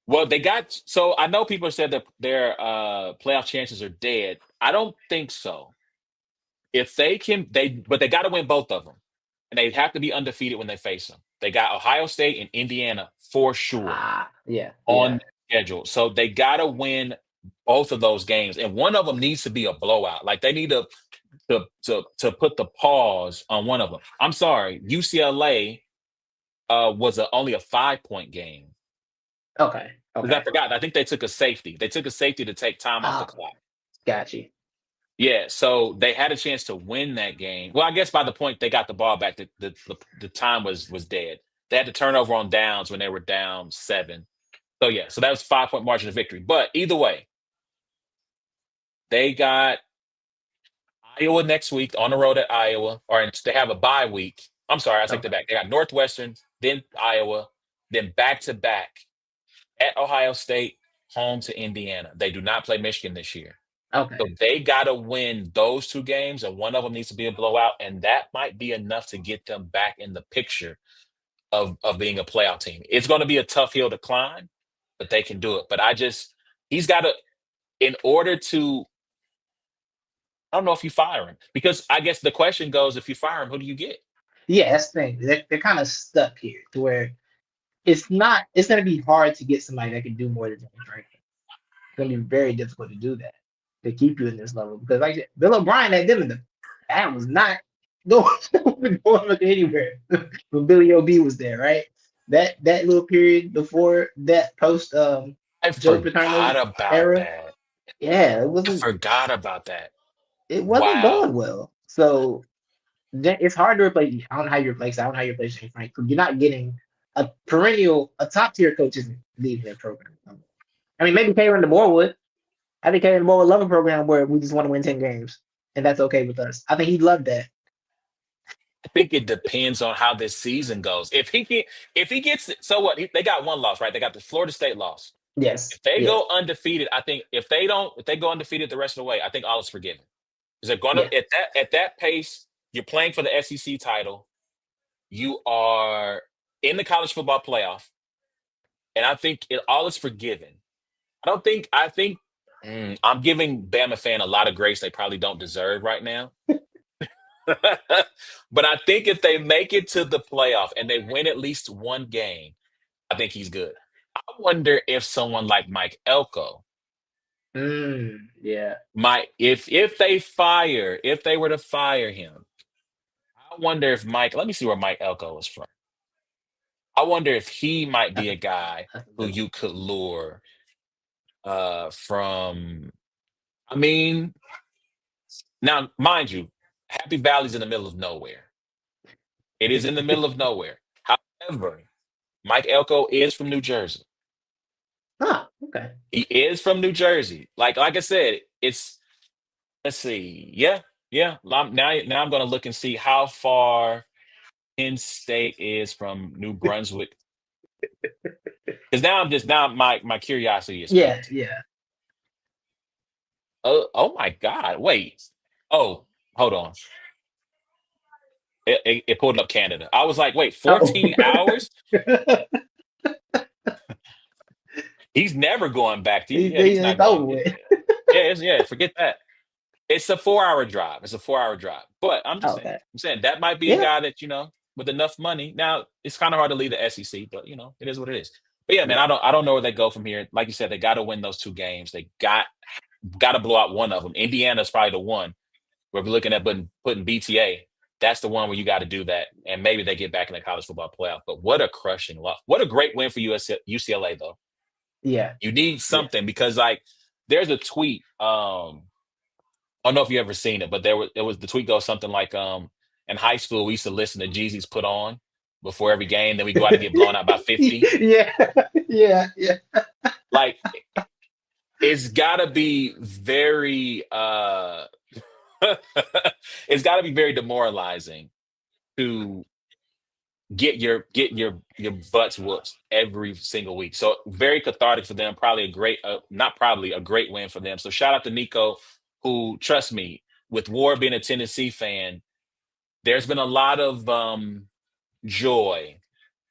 Well, they got. So I know people said that their playoff chances are dead. I don't think so. If they can, but they got to win both of them, and they have to be undefeated when they face them. They got Ohio State and Indiana for sure Yeah, on yeah. the schedule, so they got to win both of those games, and one of them needs to be a blowout. Like they need to put the pause on one of them. I'm sorry, UCLA was only a 5 point game. Okay. Because I Okay. forgot, I think they took a safety. They took a safety to take time off the Oh, clock. got you. Yeah, so they had a chance to win that game. Well, I guess by the point they got the ball back, the time was dead. They had the turnover on downs when they were down 7. So yeah, so that was 5-point margin of victory. But either way, they got Iowa next week on the road at Iowa, or they have a bye week. I'm sorry, I take that Okay. back. They got Northwestern, then Iowa, then back to back at Ohio State, home to Indiana. They do not play Michigan this year. So Okay. they got to win those two games, and one of them needs to be a blowout, and that might be enough to get them back in the picture of being a playoff team. It's going to be a tough hill to climb, but they can do it. But he's got to, in order to, I don't know if you fire him, because I guess the question goes, if you fire him, who do you get? Yeah, that's the thing. They're kind of stuck here to where it's not. It's going to be hard to get somebody that can do more than James Franklin. It's going to be very difficult to do that to keep you in this level because, like I said, Bill O'Brien at them, that was not going anywhere when Billy O.B. was there, right? That little period before that post I Joe Paterno forgot about era, that. yeah, I forgot about that. it wasn't going Wow. well. So it's hard to replace. I don't know how you replace. I don't know how you replace James Franklin. You're not getting a top tier coach isn't leading their program. I mean, maybe Kalen DeBoer would. I think Kalen DeBoer would love a program where we just want to win 10 games, and that's okay with us. I think he'd love that. I think it depends on how this season goes. If he gets so what they got one loss, right? They got the Florida State loss. Yes, If they yes, go undefeated, I think if they go undefeated the rest of the way, I think all is forgiven. Because they're gonna yeah. at that pace, you're playing for the SEC title, you are in the college football playoff, and I think all is forgiven. I think I'm giving Bama fan a lot of grace they probably don't deserve right now. But I think if they make it to the playoff and they win at least one game, I think he's good. I wonder if someone like Mike Elko Yeah. might, if they were to fire him, I wonder if let me see where Mike Elko is from. I wonder if he might be That's a guy that's a who good one. you could lure from. I mean, now mind you, Happy Valley's in the middle of nowhere. It is in the middle of nowhere. However, Mike Elko is from New Jersey. Huh. Okay. He is from New Jersey. Like I said, it's let's see. Yeah, yeah. Now I'm gonna look and see how far Penn State is from New Brunswick. Because now my curiosity is Yeah. piqued. Yeah. Oh my God. Wait. Oh, hold on. It pulled up Canada. I was like, wait, Oh. 14 hours? He's never going back to yeah, he's not It's over going. with. Yeah, forget that. It's a 4 hour drive. It's a 4 hour drive. But I'm just Oh, saying. okay. I'm saying that might be a Yeah. guy that, with enough money. Now, it's kind of hard to lead the SEC, but it is what it is. But yeah, man, Yeah. I don't know where they go from here. Like you said, they got to win those two games. They got to blow out one of them. Indiana's probably the one where we're looking at putting BTA. That's the one where you got to do that, and maybe they get back in the college football playoff. But what a crushing loss! What a great win for UCLA though. Yeah. You need Yeah. something because there's a tweet. I don't know if you ever seen it, but it was the tweet goes something like in high school we used to listen to Jeezy's Put On before every game, then we go out and get blown out by 50. Yeah. Yeah. Yeah. Like it's gotta be very it's gotta be very demoralizing to get your butts whooped every single week. So very cathartic for them. Probably a great, not probably a great win for them. So shout out to Nico, who trust me, with War being a Tennessee fan, there's been a lot of joy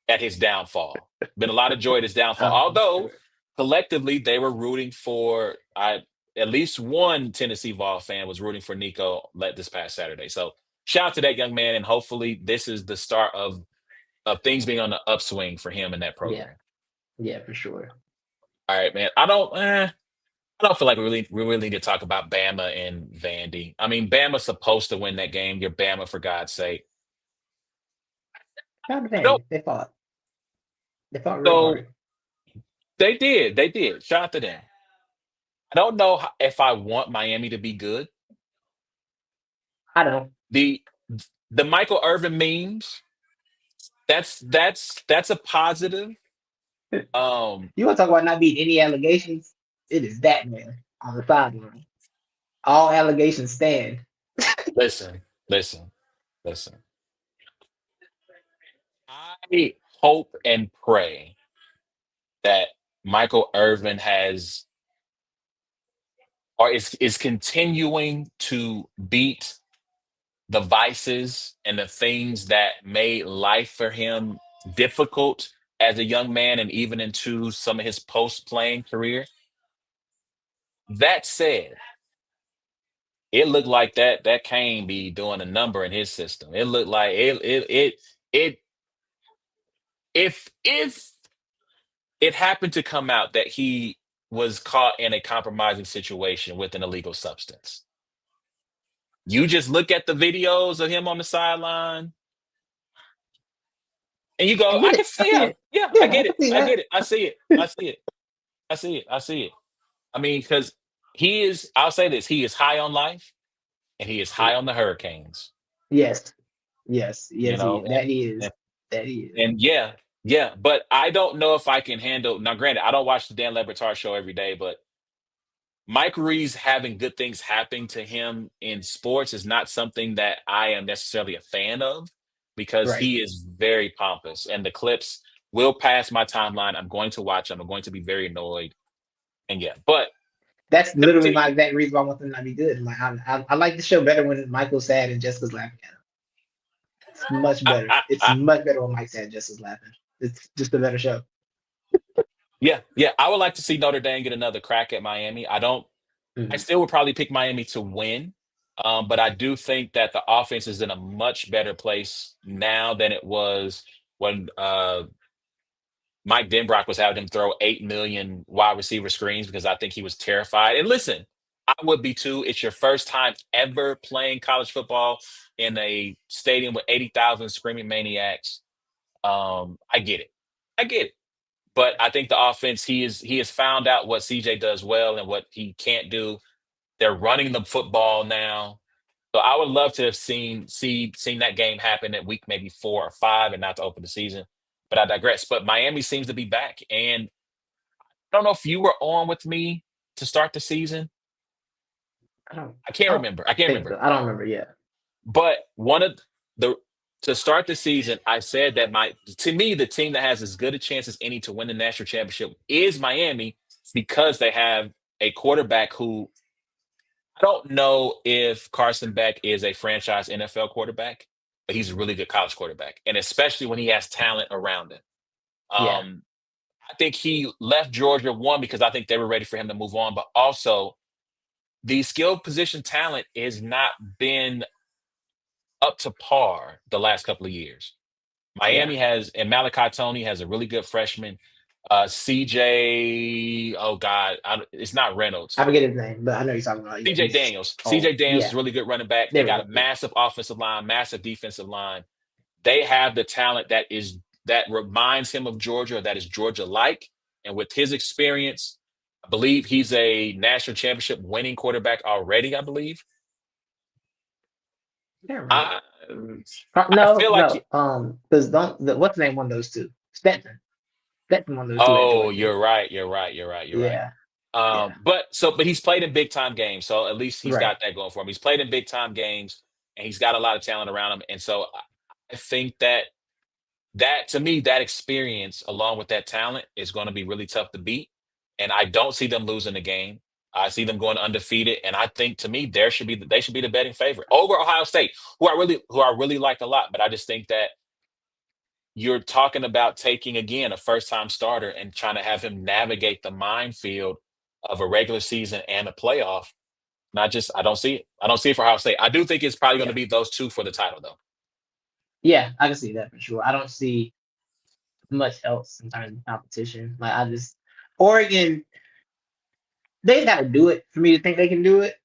at his downfall. Been a lot of joy at his downfall. I'm Although sure. collectively they were rooting for at least one Tennessee Vol fan was rooting for Nico this past Saturday. So shout out to that young man, and hopefully this is the start of things being on the upswing for him in that Yeah. program. Yeah. For sure. All right, man. I don't feel like we really need to talk about Bama and Vandy. I mean, Bama's supposed to win that game. You're Bama for God's sake. Shout out to I don't. Vandy. They fought. They fought real So hard. they did. Shout out to them. I don't know if I want Miami to be good. I don't. The the Michael Irvin memes that's a positive. Um, You want to talk about not being any allegations? It is that man on the sideline. All allegations stand. listen, listen, listen. I hope and pray that Michael Irvin has or is continuing to beat the vices and the things that made life for him difficult as a young man and even into some of his post playing career. That said, it looked like that Kane be doing a number in his system. It looked like it if it happened to come out that he was caught in a compromising situation with an illegal substance. You just look at the videos of him on the sideline and you I go, I get can it. I see, see yeah, it. yeah, I Yeah, I get can it. see I that. get it. I see it. I see it. I see it. I see it. I mean, because he is, I'll say this, he is high on life and he is high on the Hurricanes, Yes. Yes. you Yes, he know, is. That he is. and, That he is. and yeah, yeah. But I don't know if I can handle, now granted, I don't watch the Dan Lebertar show every day, but Mike Reeves having good things happening to him in sports is not something that I am necessarily a fan of because Right. he is very pompous and the clips will pass my timeline. I'm going to watch them. I'm going to be very annoyed. And yeah, but That's back literally to my exact reason why I want them to be good. Like I like the show better when Michael's sad and Jessica's laughing at him. It's much better. It's much better when Mike's sad and Jessica's laughing. It's just a better show. yeah, yeah. I would like to see Notre Dame get another crack at Miami. I Mhm. still would probably pick Miami to win. But I do think that the offense is in a much better place now than it was when Mike Denbrock was having him throw 8 million wide receiver screens because I think he was terrified. And listen, I would be too. It's your first time ever playing college football in a stadium with 80,000 screaming maniacs. I get it. I get it. But I think the offense, he has found out what CJ does well and what he can't do. They're running the football now. So I would love to have seen that game happen at week maybe 4 or 5 and not to open the season. But I digress. But Miami seems to be back. And I don't know if you were on with me to start the season. I don't I can't I don't remember. I can't think remember. so. I don't remember yet. But one of the to start the season, I said that my to me, the team that has as good a chance as any to win the national championship is Miami because they have a quarterback who I don't know if Carson Beck is a franchise NFL quarterback, but he's a really good college quarterback, and especially when he has talent around him. Yeah. Um, I think he left Georgia one because I think they were ready for him to move on, but also the skill position talent has not been up to par the last couple of years. Yeah. Miami has, and Malachi Tony has a really good freshman. CJ, oh God, it's not I Reynolds. forget his name, but I know you're talking about. Yeah, CJ he's Daniels. oh CJ Daniels is yeah. a really good running back. They There we got go. a Yeah. massive offensive line, massive defensive line. They have the talent that reminds him of Georgia, that is Georgia like. And with his experience, I believe he's a national championship winning quarterback already, I believe. I can't remember. I I No, feel like no. Because don't what's the name one of those two? Stetson. Stetson one of those two at oh, Georgia. you're right, you're right, you're right, you're right. Yeah. Yeah. But he's played in big time games, so at least he's Right. got that going for him. He's played in big time games, and he's got a lot of talent around him. And so I think that to me, that experience along with that talent is going to be really tough to beat. And I don't see them losing the game. I see them going undefeated, and I think to me they should be the betting favorite over Ohio State, who I really like a lot. But I just think that you're talking about taking again a first time starter and trying to have him navigate the minefield of a regular season and a playoff. Not just I don't see it. I don't see it for Ohio State. I do think it's probably going to Yeah. be those two for the title though. Yeah. I can see that for sure. I don't see much else in terms of competition. Like I just Oregon, they got to do it for me to think they can do it.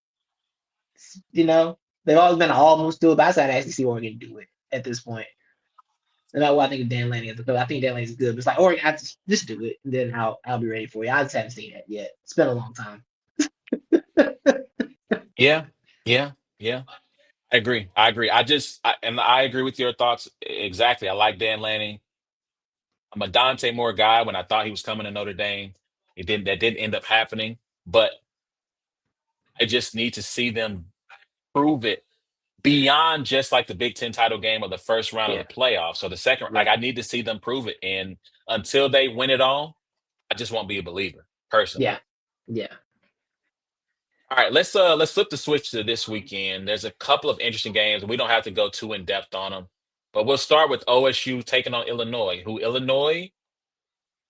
You know, they've always been almost do it, but I said I actually see Oregon do it at this point. And that's why I think of Dan Lanning is because I think Dan Lanning is good. But it's like Oregon, I just do it, and then I'll be ready for you. I just haven't seen that yet. It's been a long time. Yeah, yeah, yeah. I agree. I agree. And I agree with your thoughts exactly. I like Dan Lanning. I'm a Dante Moore guy. When I thought he was coming to Notre Dame, that didn't end up happening. But I just need to see them prove it beyond just like the Big Ten title game or the first round of Yeah, the playoffs. So the second, like right. I need to see them prove it. And until they win it all, I just won't be a believer personally. Yeah, yeah. All right, let's flip the switch to this weekend. There's a couple of interesting games. We don't have to go too in depth on them, but we'll start with OSU taking on Illinois, who Illinois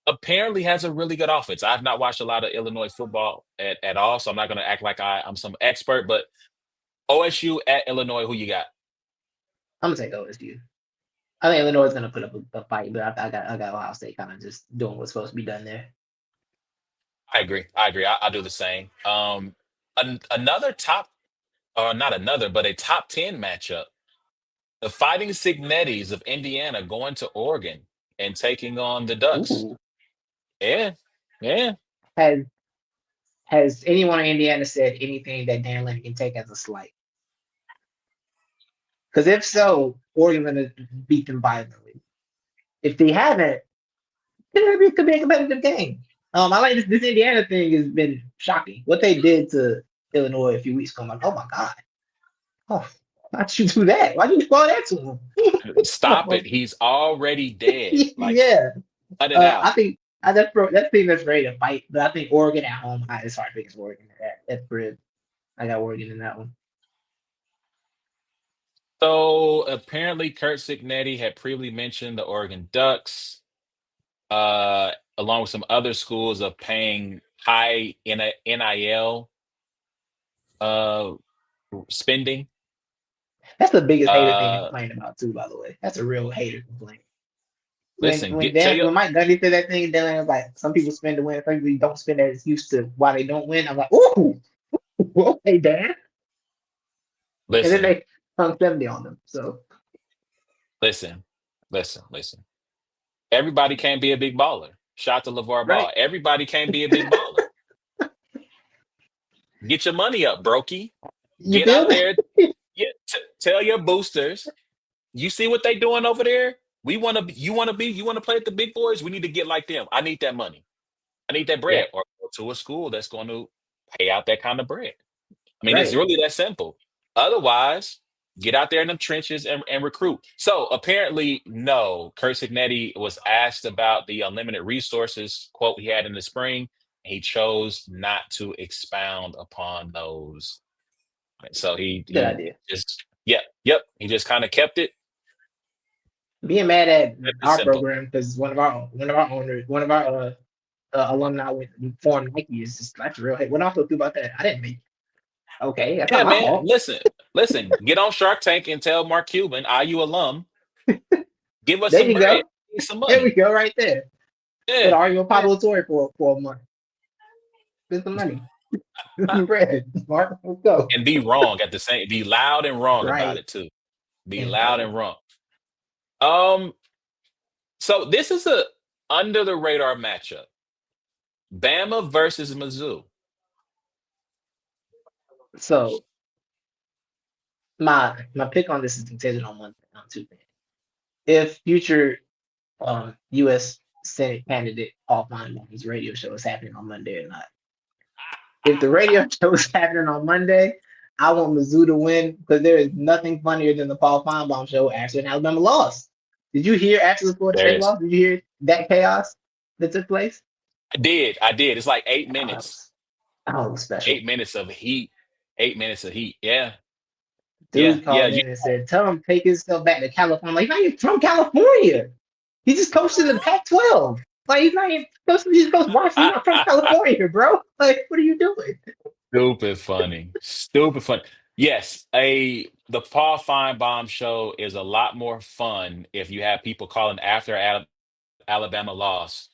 apparently has a really good offense. I've not watched a lot of Illinois football at all, so I'm not going to act like I'm some expert. But OSU at Illinois, who you got? I'm gonna take OSU. I think Illinois is gonna put up a fight, but I got Ohio State kind of just doing what's supposed to be done there. I agree. I agree. I'll do the same. Another top, or not another, but a top 10 matchup. The Fighting Signettis of Indiana going to Oregon and taking on the Ducks. Ooh, Yeah, yeah. has has anyone in Indiana said anything that Dan Lanning can take as a slight? Because if so, Oregon's gonna beat them violently. If they haven't, it could be a competitive game. I like this Indiana thing has been shocking. What they did to Illinois a few weeks ago, I'm like, oh my god, oh, why'd you do that? Why'd you call that to Stop him? it. He's already dead. Like, Yeah, cut it out. I think that's team that's ready to fight, but I think Oregon at home. It's hard to pick Oregon at Brid. I got Oregon in that one. So apparently, Kurt Signetti had previously mentioned the Oregon Ducks, along with some other schools of paying high NIL uh, spending. That's the biggest hater thing to Uh, complain about too. By the way, that's a real hater complaint. When listen, when get tell Dan you. when Mike Gundy said that thing, Dan was like, some people spend to win, some people don't spend as used to why they don't win. I'm like, ooh, okay, Dan. And then Listen, they hung 70 on them. So listen, listen. Everybody can't be a big baller. Shout to LeVar right, Ball. Everybody can't be a big baller. Get your money up, Brokey. you Get feel out me? there. Tell your boosters. You see what they doing over there? We want to. You want to play at the big boys. We need to get like them. I need that money. I need that Yeah, bread, or go to a school that's going to pay out that kind of bread. I mean, it's right. really that simple. Otherwise, get out there in the trenches and recruit. So apparently, no. Kurt Signetti was asked about the unlimited resources quote he had in the spring. He chose not to expound upon those. So Good he idea. just yep. He just kind of kept it. Being mad at Kept it our simple. program because one of our owners, one of our alumni with formed Nike is just that's real hate. What I feel about that? I didn't make. Okay, that's Yeah, not my man. fault. Listen. Get on Shark Tank and tell Mark Cuban, IU alum, give us There some you bread, go. some There we money. go, right there. Could Yeah, argue with yeah. Pablo Torre for a month. Spend some money. Get some bread. Mark, let's go. And be wrong at the same. Be loud and wrong about Right. it too. Be And loud and wrong. Um. So this is a under the radar matchup. Bama versus Mizzou. so my pick on this is contingent on two things. If future US Senate candidate Paul Feinbaum's radio show is happening on Monday or not. If the radio show is happening on Monday, I want Mizzou to win because there is nothing funnier than the Paul Feinbaum show after an Alabama loss. Did you hear after the Florida There State is. loss? Did you hear that chaos that took place? I did. I did. It's like 8 minutes. That was special. 8 minutes of heat. 8 minutes of heat. Yeah. Yeah. Dude Yeah. called in and said, "Tell him take himself back to California." Like, he's not even from California. He just coached in the Pac-12. Like, he's not even coached. He just coached Washington. He's not from California, bro. Like, what are you doing? Stupid funny. Stupid funny. Yes, the Paul Feinbaum show is a lot more fun if you have people calling after Alabama loss,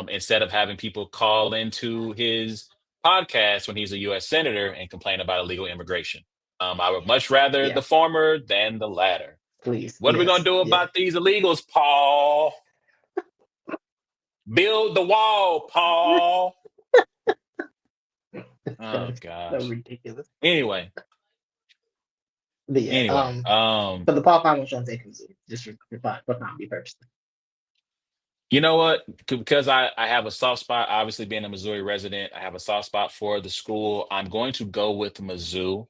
instead of having people call into his podcast when he's a U.S. senator and complain about illegal immigration. I would much rather Yeah, the former than the latter. please. What are we gonna Yes, do yes. about these illegals, Paul? Build the wall, Paul. Oh That's so gosh. ridiculous. Anyway, But yeah, Anyway, for the Paul Final, I'm trying to take Mizzou just for comedy purposes. you know what? Because I have a soft spot, obviously being a Missouri resident, I have a soft spot for the school. I'm going to go with Mizzou.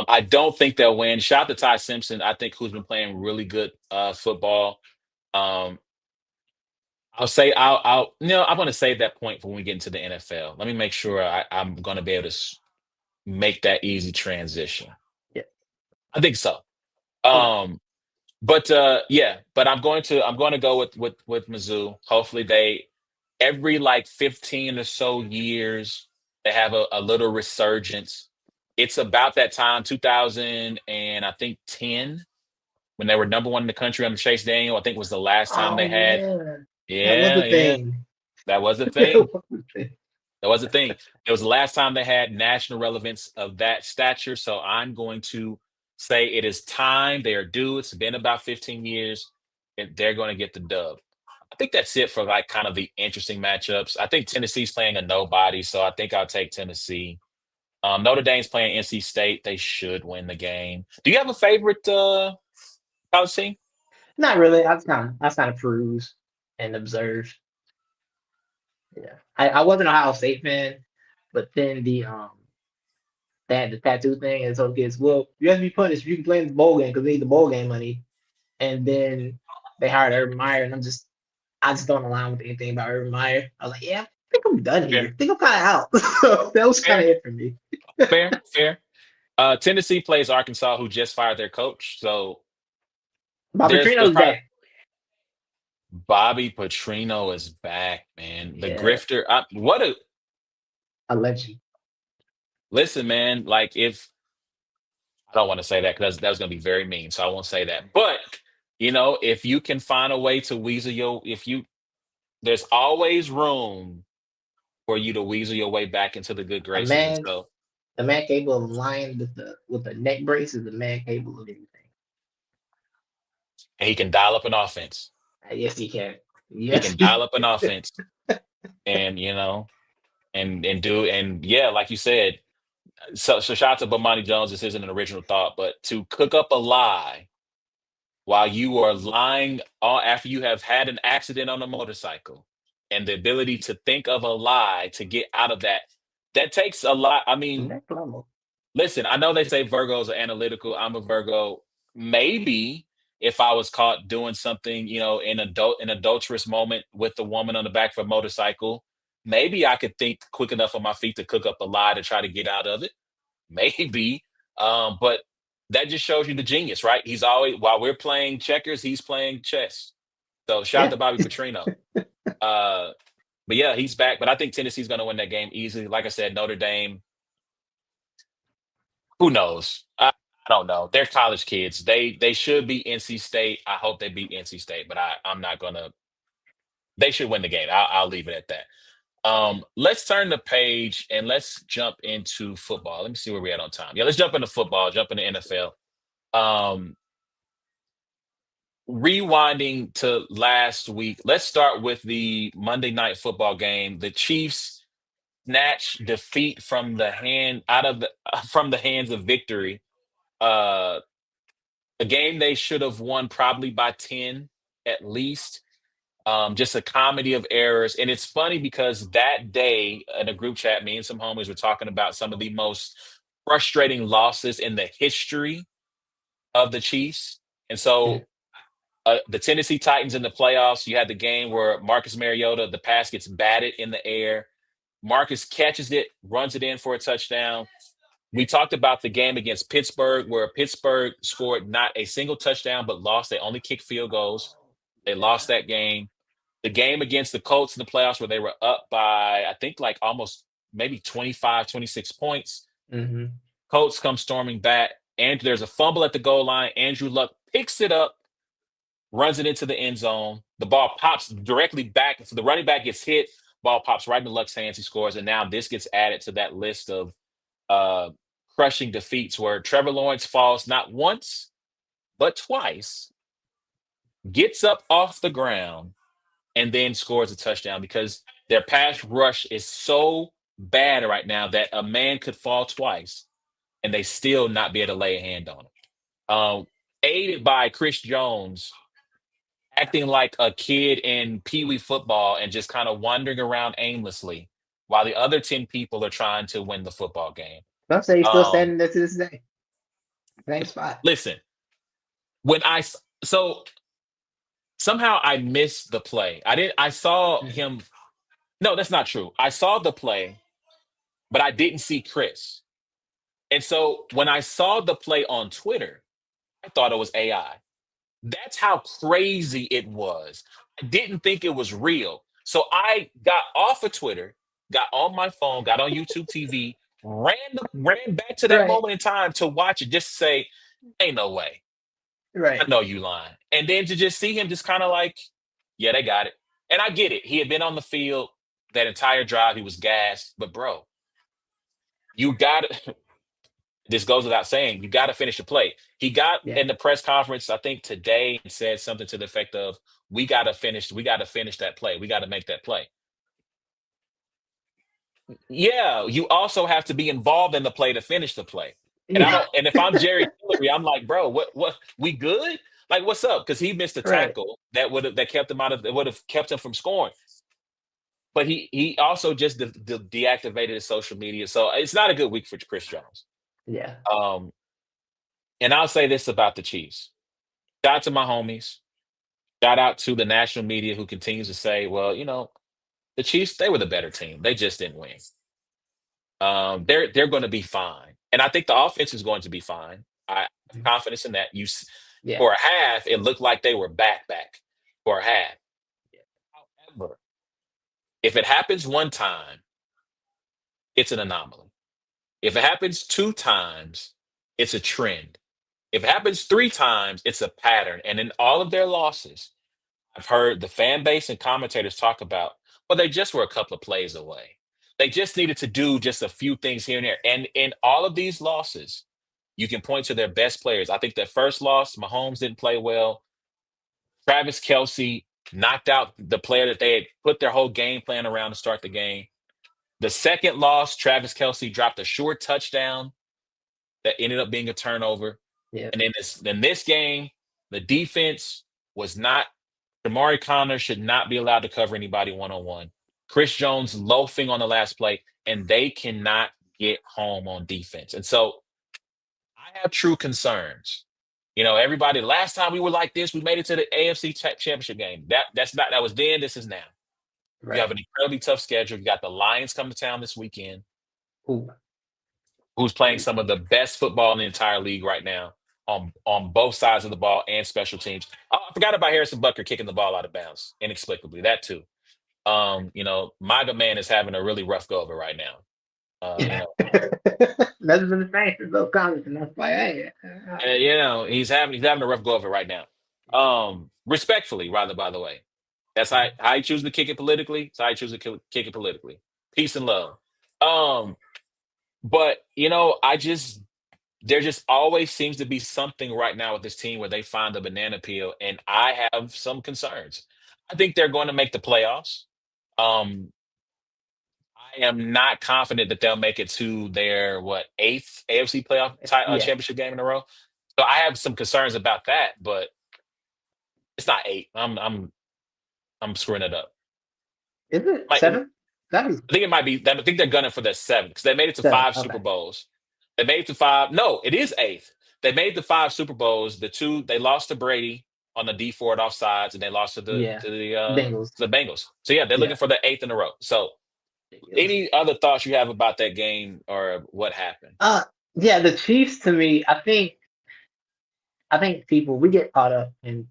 I don't think they'll win. Shout out to Ty Simpson. I think who's been playing really good football. Um, I'll I'm going to save that point for when we get into the NFL. Let me make sure I'm going to be able to make that easy transition. Yeah. I think so. Okay. But yeah, but I'm going to go with Mizzou. Hopefully they every like 15 or so years they have a little resurgence. It's about that time, 2000 and I think 10, when they were number one in the country under Chase Daniel. I think was the last time Oh they had. yeah, that was Yeah, the yeah, thing. that was the That thing. was the thing. That was the thing. It was the last time they had national relevance of that stature. So I'm going to say it is time. They are due. It's been about 15 years, and they're going to get the dub. I think that's it for like kind of the interesting matchups. I think Tennessee's playing a nobody, so I think I'll take Tennessee. Notre Dame's playing NC State. They should win the game. Do you have a favorite college team? Not really. I was kind of peruse and observe. Yeah, I wasn't an Ohio State fan, but then they had the tattoo thing, and so kids, well, you have to be punished if you can play in the bowl game because they need the bowl game money. And then they hired Urban Meyer, and I just don't align with anything about Urban Meyer. I was like, yeah, I think I'm done here. Fair, I think I'm kind of out. So that was kind fair, of it for me. fair, fair. Tennessee plays Arkansas, who just fired their coach. So Bob there's Petrino's probably back. Bobby Petrino is back, man. The Yeah, grifter. What a a legend. listen, man. Like if I don't want to say that because that was going to be very mean, so I won't say that. But if you can find a way to weasel there's always room for you to weasel your way back into the good A graces, and man, so the man capable of lying with the neck brace is the man capable of anything. and he can dial up an offense. Yes, he can. He Yes, can he dial up an can. offense, and and yeah, like you said. So shout out to Bomani Jones. This isn't an original thought, but to cook up a lie while you are lying after you have had an accident on a motorcycle, and the ability to think of a lie to get out of that takes a lot. I mean, Next level. listen, I know they say Virgos are analytical. I'm a Virgo. Maybe if I was caught doing something, in an adulterous moment with the woman on the back of a motorcycle, maybe I could think quick enough on my feet to cook up a lie to try to get out of it. Maybe. But that just shows you the genius, right? He's always while we're playing checkers, he's playing chess. So shout out Yeah. to Bobby Petrino. Uh, but yeah, he's back. But I think Tennessee's going to win that game easily. Like I said, Notre Dame. Who knows? I don't know. They're college kids. They should be NC State. I hope they beat NC State, but I'm not gonna. They should win the game. I'll leave it at that. Let's turn the page and let's jump into football. Let me see where we're at on time. Yeah, let's jump into football, jump into NFL. Um, Rewinding to last week, let's start with the Monday night football game. The Chiefs snatch defeat from the hand out of the from the hands of victory. Uh, a game they should have won probably by 10 at least. Just a comedy of errors. And it's funny because that day in a group chat, me and some homies were talking about some of the most frustrating losses in the history of the Chiefs. And Mhm. so the Tennessee Titans in the playoffs, you had the game where Marcus Mariota, the pass gets batted in the air. Marcus catches it, runs it in for a touchdown. We talked about the game against Pittsburgh, where Pittsburgh scored not a single touchdown, but lost. They only kicked field goals. They lost that game. The game against the Colts in the playoffs, where they were up by, I think, like almost maybe 25, 26 points. Mhm. Colts come storming back, and there's a fumble at the goal line. Andrew Luck picks it up, runs it into the end zone. The ball pops directly back. So the running back gets hit. Ball pops right into Luck's hands. He scores. And now this gets added to that list of uh, crushing defeats where Trevor Lawrence falls not once, but twice, gets up off the ground, and then scores a touchdown because their pass rush is so bad right now that a man could fall twice and they still not be able to lay a hand on him. um, aided by Chris Jones acting like a kid in Pee Wee football and just kind of wandering around aimlessly while the other 10 people are trying to win the football game. Some say he's still Um, standing there to this day. Same spot. listen, when so somehow I missed the play. I saw Mm. him. No, that's not true. I saw the play, but I didn't see Chris. And so when I saw the play on Twitter, I thought it was AI. That's how crazy it was. I didn't think it was real. So I got off of Twitter, got on my phone, got on YouTube TV, ran back to that Right, moment in time to watch it, just to say, ain't no way. I right. know you lying. And then to just see him just kind of like, yeah, they got it. And I get it. He had been on the field that entire drive. He was gassed. But bro, you got to this goes without saying, you got to finish the play. He got Yeah. in the press conference, I think today, and said something to the effect of, we got to finish that play. We got to make that play. Yeah, you also have to be involved in the play to finish the play. And I Yeah. don't, and if I'm Jerry Tillery, I'm like, bro, we good? Like, what's up? Because he missed a Right. tackle that kept him out of, that would have kept him from scoring. But he also just deactivated his social media. So it's not a good week for Chris Jones. Yeah. Um, and I'll say this about the Chiefs. Shout out to my homies. Shout out to the national media who continues to say, well, the Chiefs, they were the better team. They just didn't win. They're going to be fine, and I think the offense is going to be fine. I have confidence in that. Yeah. For a half, it looked like they were back for a half. However, if it happens one time, it's an anomaly. If it happens two times, it's a trend. If it happens three times, it's a pattern. And in all of their losses, I've heard the fan base and commentators talk about, well, they just were a couple of plays away. They just needed to do just a few things here and there. And in all of these losses, you can point to their best players. I think that first loss, Mahomes didn't play well. Travis Kelsey knocked out the player that they had put their whole game plan around to start the game. The second loss, Travis Kelsey dropped a short touchdown that ended up being a turnover. Yeah. And in this game, the defense was not. Jamari Connor should not be allowed to cover anybody one-on-one. Chris Jones loafing on the last play, and they cannot get home on defense. And so I have true concerns. Everybody, last time we were like this, we made it to the AFC championship game. That was then, this is now. You have Right. an incredibly tough schedule. You got the Lions coming to town this weekend, Ooh. who's playing some of the best football in the entire league right now on both sides of the ball and special teams. Oh, I forgot about Harrison Butker kicking the ball out of bounds inexplicably. That too. MAGA man is having a really rough go of it right now. Yeah. That's been the same for those comments, and that's like, hey. And, he's having a rough go of it right now. Respectfully, rather, by the way. That's how he chooses to kick it politically. That's how he chooses to kick it politically. Peace and love. But there just always seems to be something right now with this team where they find the banana peel, and I have some concerns. I think they're going to make the playoffs. Um, I am not confident that they'll make it to their eighth AFC playoff Yeah. championship game in a row. So I have some concerns about that, but it's not eight. I'm screwing it up. Is it I 7? That is think it might be. I think they're gunning for their seventh because they made it to 7. five Super Okay. Bowls. They made it to five. No, it is eighth. They made the five Super Bowls. The two they lost to Brady on the D Ford offsides, and they lost to the Yeah. to the uh, Bengals. to the Bengals. So yeah, they're Yeah. looking for the eighth in a row. So any other thoughts you have about that game or what happened? Yeah, the Chiefs to me, I think people we get caught up in,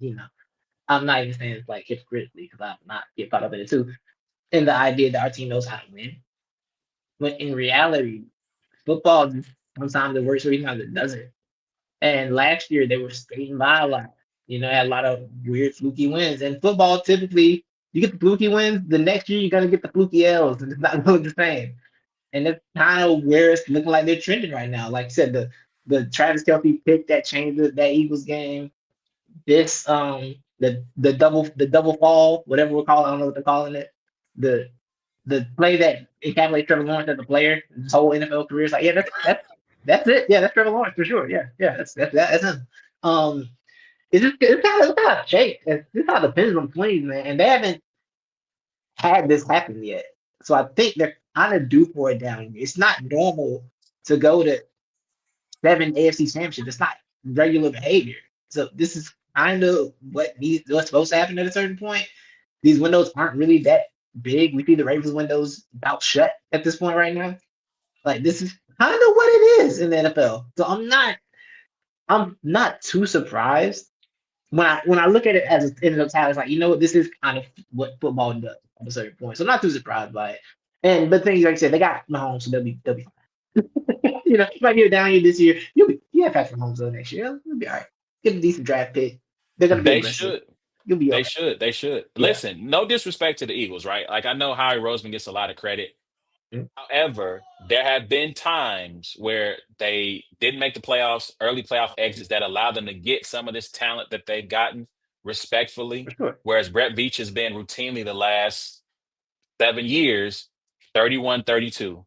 I'm not even saying it's like hypocritically because I'm not get caught up in it too, in the idea that our team knows how to win. But in reality, football sometimes it works, sometimes it doesn't. And last year they were skating by a lot. Had a lot of weird fluky wins. And football typically you get the fluky wins, the next year you're gonna get the fluky L's, and it's not really the same. And that's kind of where it's looking like they're trending right now. Like I said, the Travis Kelce pick that changed that Eagles game. This the double fall, whatever we're calling, I don't know what they're calling it. The the play that encapsulates Trevor Lawrence as a player, his whole NFL career. It's like, yeah, that's it. Yeah, that's Trevor Lawrence for sure. Yeah, that's him. Um, it's kind of shake. It's how the pendulum swings, man, and they haven't had this happen yet. So I think they're kind of due for it down here. It's not normal to go to 7 AFC championships. It's not regular behavior. So this is kind of what's supposed to happen at a certain point. These windows aren't really that big. We see the Ravens windows about shut at this point right now. Like this is kind of what it is in the NFL. So I'm not too surprised when I look at it as an end of time. It's like what, this is kind of what football does at a certain point. So I'm not too surprised by it. And but things like I said, they got Mahomes, so they'll be fine. It might be a down year this year. You have Patrick Mahomes though next year. You'll be all right. Get a decent draft pick. They're gonna be They aggressive. should. You'll be all They right. should. They should. Yeah. Listen, no disrespect to the Eagles, right? Like I know Howie Roseman gets a lot of credit. Mm, However, there have been times where they didn't make the playoffs, early playoff exits that allowed them to get some of this talent that they've gotten for respectfully. sure. Whereas Brett Veach has been routinely the last 7 years, 31, 32,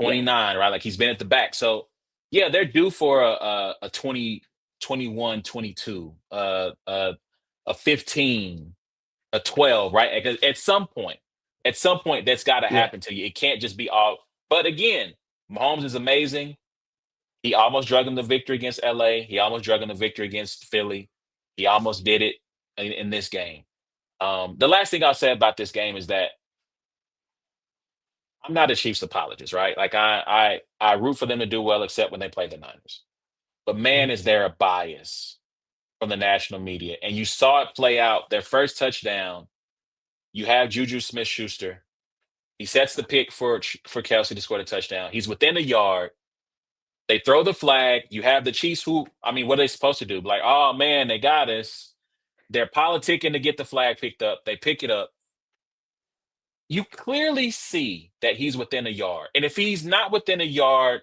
Yeah. 29, right? Like he's been at the back. So yeah, they're due for a 20, 21, 22, a 15, a 12, right? At some point, that's got to Yeah. happen to you. It can't just be all. But again, Mahomes is amazing. He almost drug him the victory against LA. He almost drug him the victory against Philly. He almost did it in this game. The last thing I'll say about this game is that I'm not a Chiefs apologist, right? Like I root for them to do well, except when they play the Niners. But man, Mhm. is there a bias from the national media? And you saw it play out. Their first touchdown, you have Juju Smith-Schuster. He sets the pick for Kelsey to score the touchdown. He's within a yard. They throw the flag. You have the Chiefs who, I mean, what are they supposed to do? Like, oh man, they got us. They're politicking to get the flag picked up. They pick it up. You clearly see that he's within a yard. And if he's not within a yard,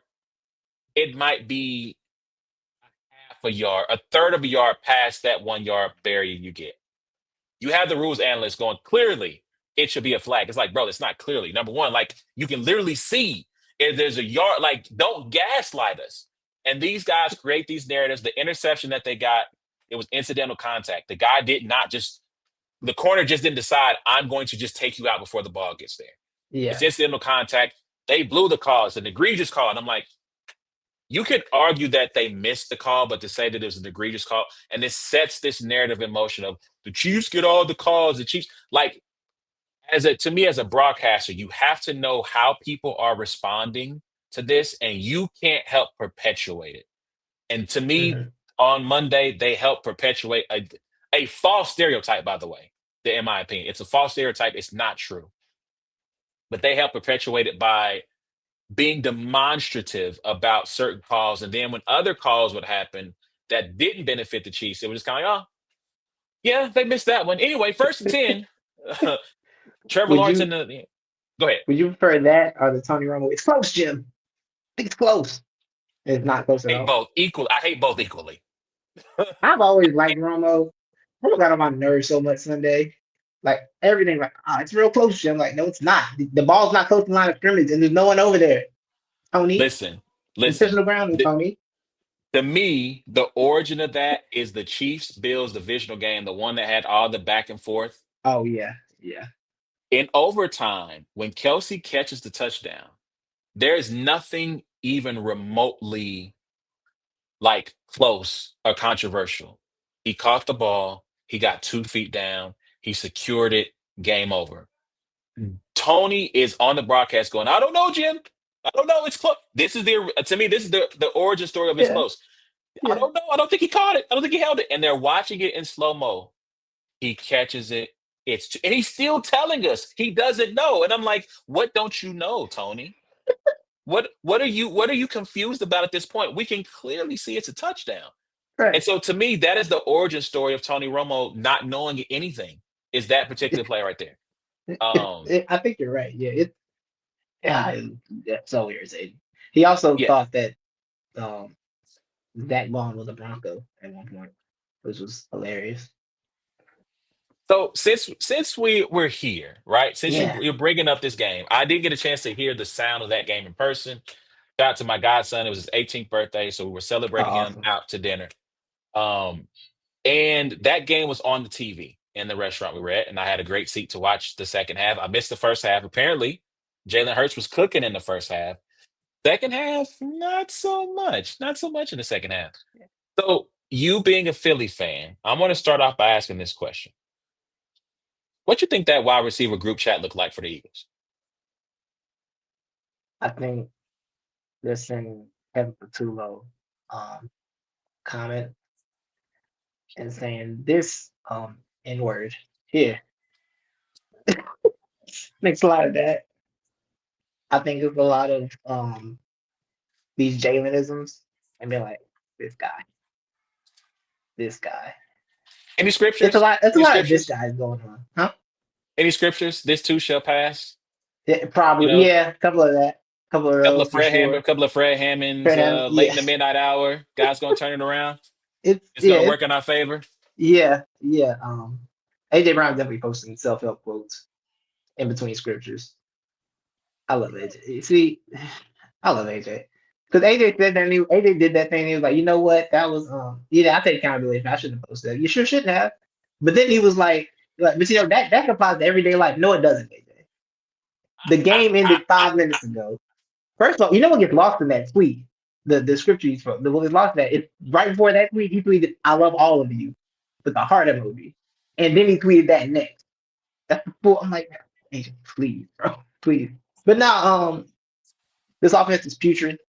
it might be half a yard, a third of a yard past that 1 yard barrier you get. You have the rules analyst going, clearly it should be a flag. It's like, bro, it's not clearly. Number one, like you can literally see if there's a yard, like don't gaslight us. And these guys create these narratives. The interception that they got, it was incidental contact. The guy did not just, the corner just didn't decide, I'm going to just take you out before the ball gets there. It's Yeah. incidental contact. They blew the call. It's an egregious call. And I'm like, you could argue that they missed the call, but to say that it was an egregious call, and this sets this narrative in motion of the Chiefs get all the calls, the Chiefs, like to me as a broadcaster, you have to know how people are responding to this, and you can't help perpetuate it. And to me, Mhm. on Monday, they help perpetuate a false stereotype, by the way, in my opinion. It's a false stereotype. It's not true. But they help perpetuate it by being demonstrative about certain calls. And then when other calls would happen that didn't benefit the Chiefs, it was just kind of like, oh, yeah, they missed that one. Anyway, first and 10, Trevor Would Lawrence you in the. Go ahead. would you prefer that or the Tony Romo? It's close, Jim. I think it's close. It's not close at Hate all. both equal. I hate both equally. I've always liked Romo. Romo got on my nerves so much Sunday. Like everything, like, it's real close, Jim. Like, no, it's not. The ball's not close to the line of scrimmage, and there's no one over there. Tony, Listen, intentional listen. grounding, Tony. To me, the origin of that is the Chiefs Bills divisional game, the one that had all the back and forth. Oh yeah, yeah, In overtime, when Kelsey catches the touchdown, there's nothing even remotely like close or controversial. He caught the ball, he got 2 feet down, he secured it, game over. Tony is on the broadcast going, I don't know, Jim. I don't know. It's close. This is to me, this is the origin story of it's yeah, close. I yeah. don't know. I don't think he caught it. I don't think he held it. And they're watching it in slow mo. He catches it. And he's still telling us he doesn't know. And I'm like, what don't you know, Tony? What are you confused about at this point? We can clearly see it's a touchdown. And Right. so to me, that is the origin story of Tony Romo not knowing anything, is that particular play right there. I think you're right. Yeah, yeah, it's so irritating. He also Yeah. thought that um Zach Bond was a Bronco at one point, which was hilarious. So since we're here, right? Since Yeah. you're bringing up this game, I did get a chance to hear the sound of that game in person. Shout out to my godson. It was his 18th birthday, so we were Oh, celebrating him awesome. out to dinner. Um, and that game was on the TV in the restaurant we were at, and I had a great seat to watch the second half. I missed the first half. Apparently, Jalen Hurts was cooking in the first half. Second half, not so much. Not so much in the second half. So, you being a Philly fan, I want to start off by asking this question. What you think that wide receiver group chat looked like for the Eagles? I think they're sending Kevin Patullo um comment and saying this N word here. Makes a lot of that. I think there's a lot of these Jalenisms and be like, this guy, this guy. Any It's a scriptures? lot. It's a Any lot of this scriptures? guys going on, huh? Any scriptures? This too shall pass. Yeah, You probably, know, yeah, a couple of that, couple of those for sure. couple of Fred Hammonds, For him, late yeah, in the midnight hour. Guys gonna turn it around. it's It's yeah, gonna work in our favor. yeah. AJ Brown definitely posting self help quotes in between scriptures. I love AJ. See, I love AJ because AJ said that. AJ did that thing. And he was like, you know what? That was yeah. I take accountability. I shouldn't have posted that. You sure shouldn't have. But then he was like, but you know that applies to everyday life. No, it doesn't, AJ. The game I, ended 5 minutes ago. First of all, you know what gets lost in that tweet? The scripture he's from. The what gets lost in that. It's right before that tweet. He tweeted, "I love all of you," with the heart emoji, and then he tweeted that next. That's the full. I'm like, AJ, please, bro, please. But now, this offense is putrid.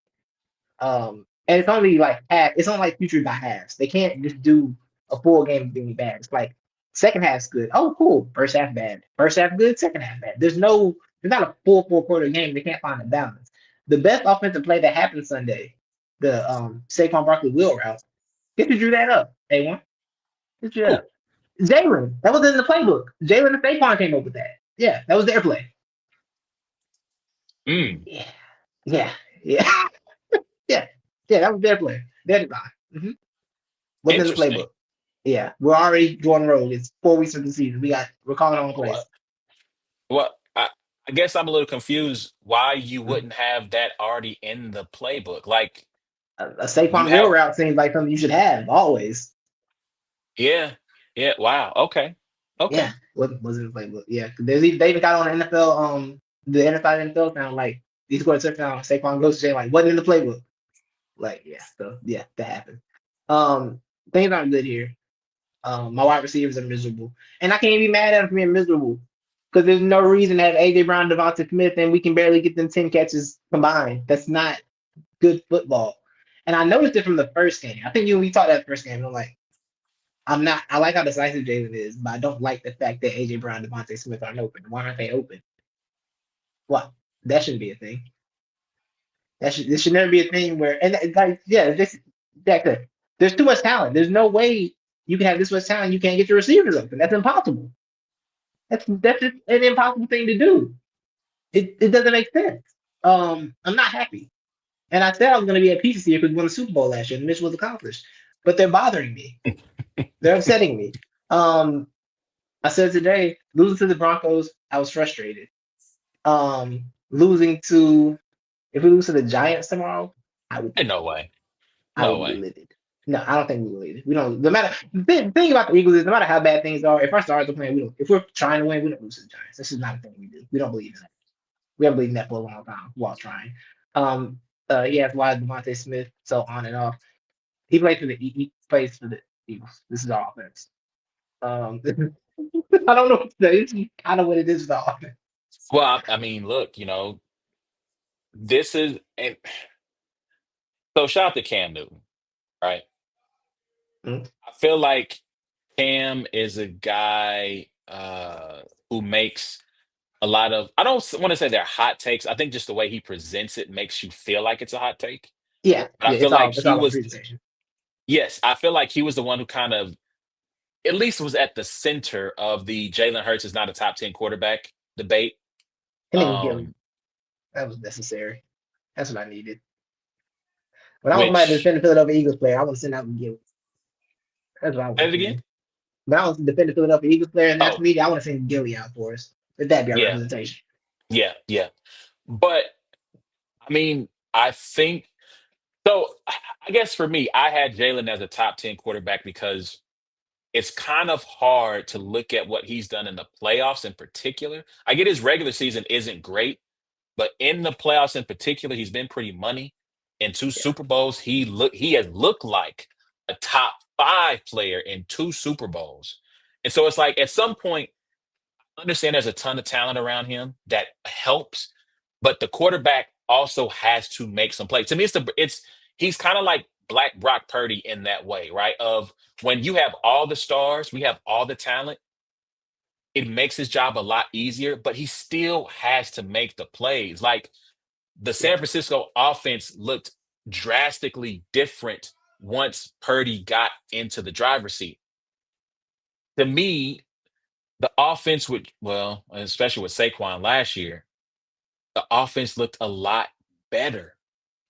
And it's only like half. It's only like putrid by halves. They can't just do a full game of being bad. It's like second half's good. Oh, cool. First half bad. First half good. Second half bad. There's no. There's not a full four quarter game. They can't find a balance. The best offensive play that happened Sunday, the Saquon Barkley wheel route. Get to drew that up. A1. Get drew that oh, up. Jalen. That was in the playbook. Jalen and Saquon came up with that. Yeah, that was their play. mm, Yeah. Yeah. Yeah. Yeah. Yeah, that was their play. Their design. Mm-hmm. Wasn't in the interesting. playbook. Yeah, we're already going road. It's 4 weeks of the season. We're calling on Well, plays. well, I guess I'm a little confused why you Mhm. wouldn't have that already in the playbook. Like A you Saquon wheel have, route seems like something you should have always. yeah, yeah. Wow. Okay. Yeah, Okay. wasn't in the playbook. Yeah, they even got on NFL the NFL sound like he scored a touchdown. Saquon goes to say like wasn't in the playbook. Like yeah, so yeah, that happened. Things aren't good here. My wide receivers are miserable, and I can't be mad at them for being miserable because there's no reason to have AJ Brown, Devonta Smith, and we can barely get them 10 catches combined. That's not good football. And I noticed it from the first game. I think we talked that first game. And I'm like, I'm not. I like how decisive Jalen is, but I don't like the fact that AJ Brown, Devonta Smith aren't open. Why aren't they open? What? That shouldn't be a thing. This should never be a thing where like yeah, there's too much talent. There's no way you can have this much talent. You can't get your receivers open. That's impossible. That's just an impossible thing to do. It doesn't make sense. I'm not happy. And I said I was going to be at peace this year because we won the Super Bowl last year and the mission was accomplished. But they're bothering me. They're upsetting me. Um, I said today, losing to the Broncos, I was frustrated. Losing to if we lose to the Giants tomorrow, I would Ain't be no way. I No would be way. livid. No, I don't think we will either. We don't. No matter the thing about the Eagles is no matter how bad things are, if our stars are playing, we don't. If we're trying to win, we don't lose to the Giants. This is not a thing we do. We don't believe in that. We haven't believed in that for a long time while trying. He has why Devontae Smith so on and off. He plays for he plays for the Eagles. This is our offense. Um, I don't know what to say. It's kind of what it is with the offense. Well, I mean, look, this is and so shout out to Cam Newton, right? Mm. I feel like Cam is a guy who makes a lot of I don't want to say they're hot takes. I think just the way he presents it makes you feel like it's a hot take. Yeah, But I yeah. feel It's like all he about was presentation. yes, I feel like he was the one who kind of at least was at the center of the Jalen Hurts is not a top 10 quarterback debate. And then Gilly, Um, that was necessary. That's what I needed. When I want somebody to which defend the Philadelphia Eagles player, I want to send out Gilly. That's what I say want it to do. again? When I want to defend the Philadelphia Eagles player in national Oh, media, I want to send Gilly out for us. Let that be our yeah, representation. yeah, yeah. But I mean, I think. So I guess for me, I had Jalen as a top 10 quarterback because it's kind of hard to look at what he's done in the playoffs in particular. I get his regular season isn't great, but in the playoffs in particular, he's been pretty money. In two Yeah, Super Bowls, he has looked like a top five player in two Super Bowls. And so it's like at some point, I understand there's a ton of talent around him that helps, but the quarterback also has to make some plays. To me, it's he's kind of like Black Brock Purdy in that way, right? Of when you have all the stars, we have all the talent, it makes his job a lot easier, but he still has to make the plays. Like the San yeah, Francisco offense looked drastically different once Purdy got into the driver's seat. To me, the offense would, well, especially with Saquon last year, the offense looked a lot better.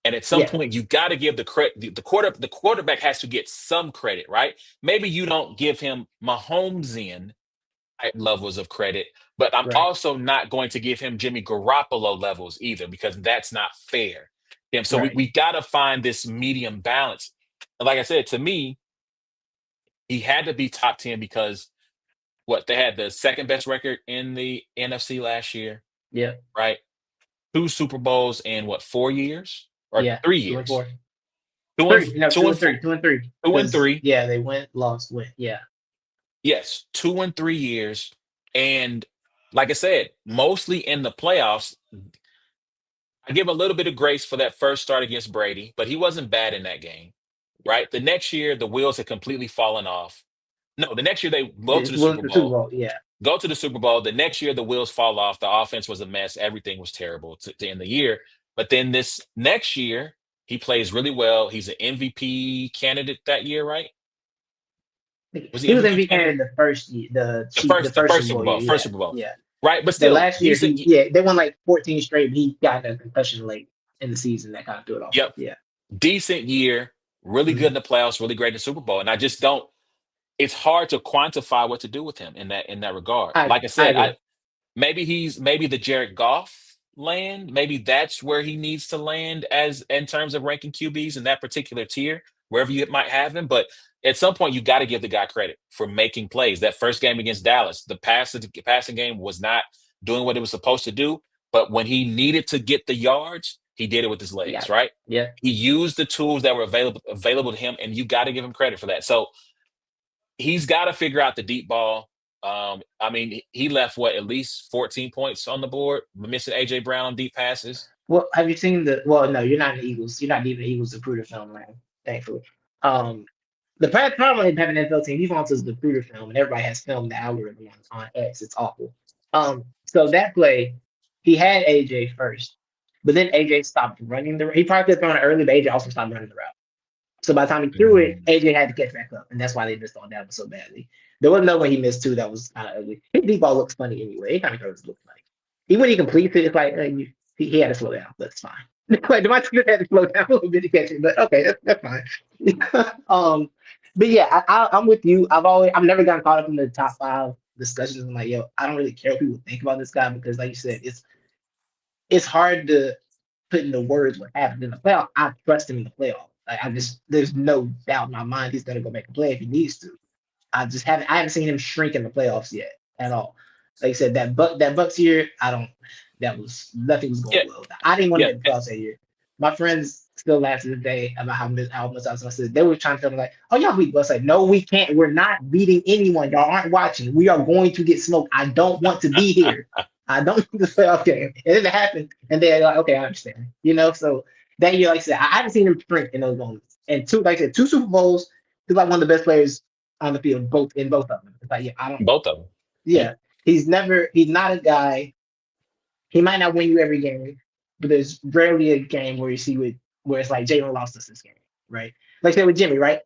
And at some yeah, point, you got to give the credit. The quarterback has to get some credit, right? Maybe you don't give him Mahomesian type levels of credit, but I'm right, also not going to give him Jimmy Garoppolo levels either because that's not fair. And so right. we got to find this medium balance. And like I said, to me, he had to be top 10 because what they had the second best record in the NFC last year, Yeah, right? Two Super Bowls in what, 4 years or yeah. 3 years? 2-4. Two and Three, no, two two and and three, four, 2-3. two and Because three. yeah, they went, lost, went. Yeah, Yes, 2 and 3 years. And like I said, mostly in the playoffs, I give a little bit of grace for that first start against Brady, but he wasn't bad in that game, right? The next year, the wheels had completely fallen off. No, the next year they go to it the was Super the Super Bowl. Bowl. Yeah, Go to the Super Bowl. The next year, the wheels fall off. The offense was a mess. Everything was terrible to end the year. But then this next year, he plays really well. He's an MVP candidate that year, right? Was he he was MVP MVP candidate? candidate the first year, The the first, the first first Super Super Bowl Bowl, year. first Yeah, Super Bowl, yeah. right? But The still, last year, decent. they won like 14 straight. But he got a concussion late in the season that kind of threw it off. Yep, Yeah, decent year. Really good Mhm. in the playoffs. Really great in the Super Bowl. And I just don't. It's hard to quantify what to do with him in that regard. Like I I said, agree. maybe the Jared Goff land. Maybe that's where he needs to land as in terms of ranking QBs in that particular tier, wherever you might have him. But at some point, you got to give the guy credit for making plays. That first game against Dallas, passing game was not doing what it was supposed to do. But when he needed to get the yards, he did it with his He got legs, it. right? Yeah. He used the tools that were available to him, and you got to give him credit for that. So he's got to figure out the deep ball. I mean, he left what at least 14 points on the board, missing AJ Brown on deep passes. Well, have you seen the? Well, no, you're not in the Eagles. You're not even the Eagles Zapruder film, man. Thankfully, um, the problem with having an NFL team, he wants us the Zapruder film, and everybody has filmed the algorithm on X. It's awful. So that play, he had AJ first, but then AJ stopped running the. He probably could have thrown it early, but AJ also stopped running the route. So by the time he threw it, Mm. AJ had to catch back up, and that's why they missed on that one so badly. There was no way he missed two that was kind of ugly. His deep ball looks funny anyway. Anytime he throws, it looks funny. Even when he completes it, it's like he had to slow down, but it's fine. Like Devontae Smith had to slow down a little bit to catch it, but okay, that's fine. But yeah, I'm with you. I've never gotten caught up in the top five discussions. I'm like, yo, I don't really care what people think about this guy because, like you said, it's hard to put into words what happened in the playoff. I trust him in the playoff. Like, I just there's no doubt in my mind he's gonna go make a play if he needs to. I haven't seen him shrink in the playoffs yet at all. Like I said, that Bucks year, I don't that was nothing was going Yeah, well. I didn't want to yeah, make the playoffs that year. My friends still laugh to this day about how much I was said. They were trying to tell me like, oh y'all beat us. Like, no, we can't. We're not beating anyone. Y'all aren't watching. We are going to get smoked. I don't want to be here. I don't want this playoff game. And then it happened. And they're like, okay, I understand. So that year, like I said, I haven't seen him shrink in those moments. And two, like I said, two Super Bowls, he's like one of the best players on the field, both of them. It's like, yeah, I don't, both of them. Yeah, yeah, he's not a guy. He might not win you every game, but there's rarely a game where you see where it's like Jalen lost us this game, right? Like I said with Jimmy, right?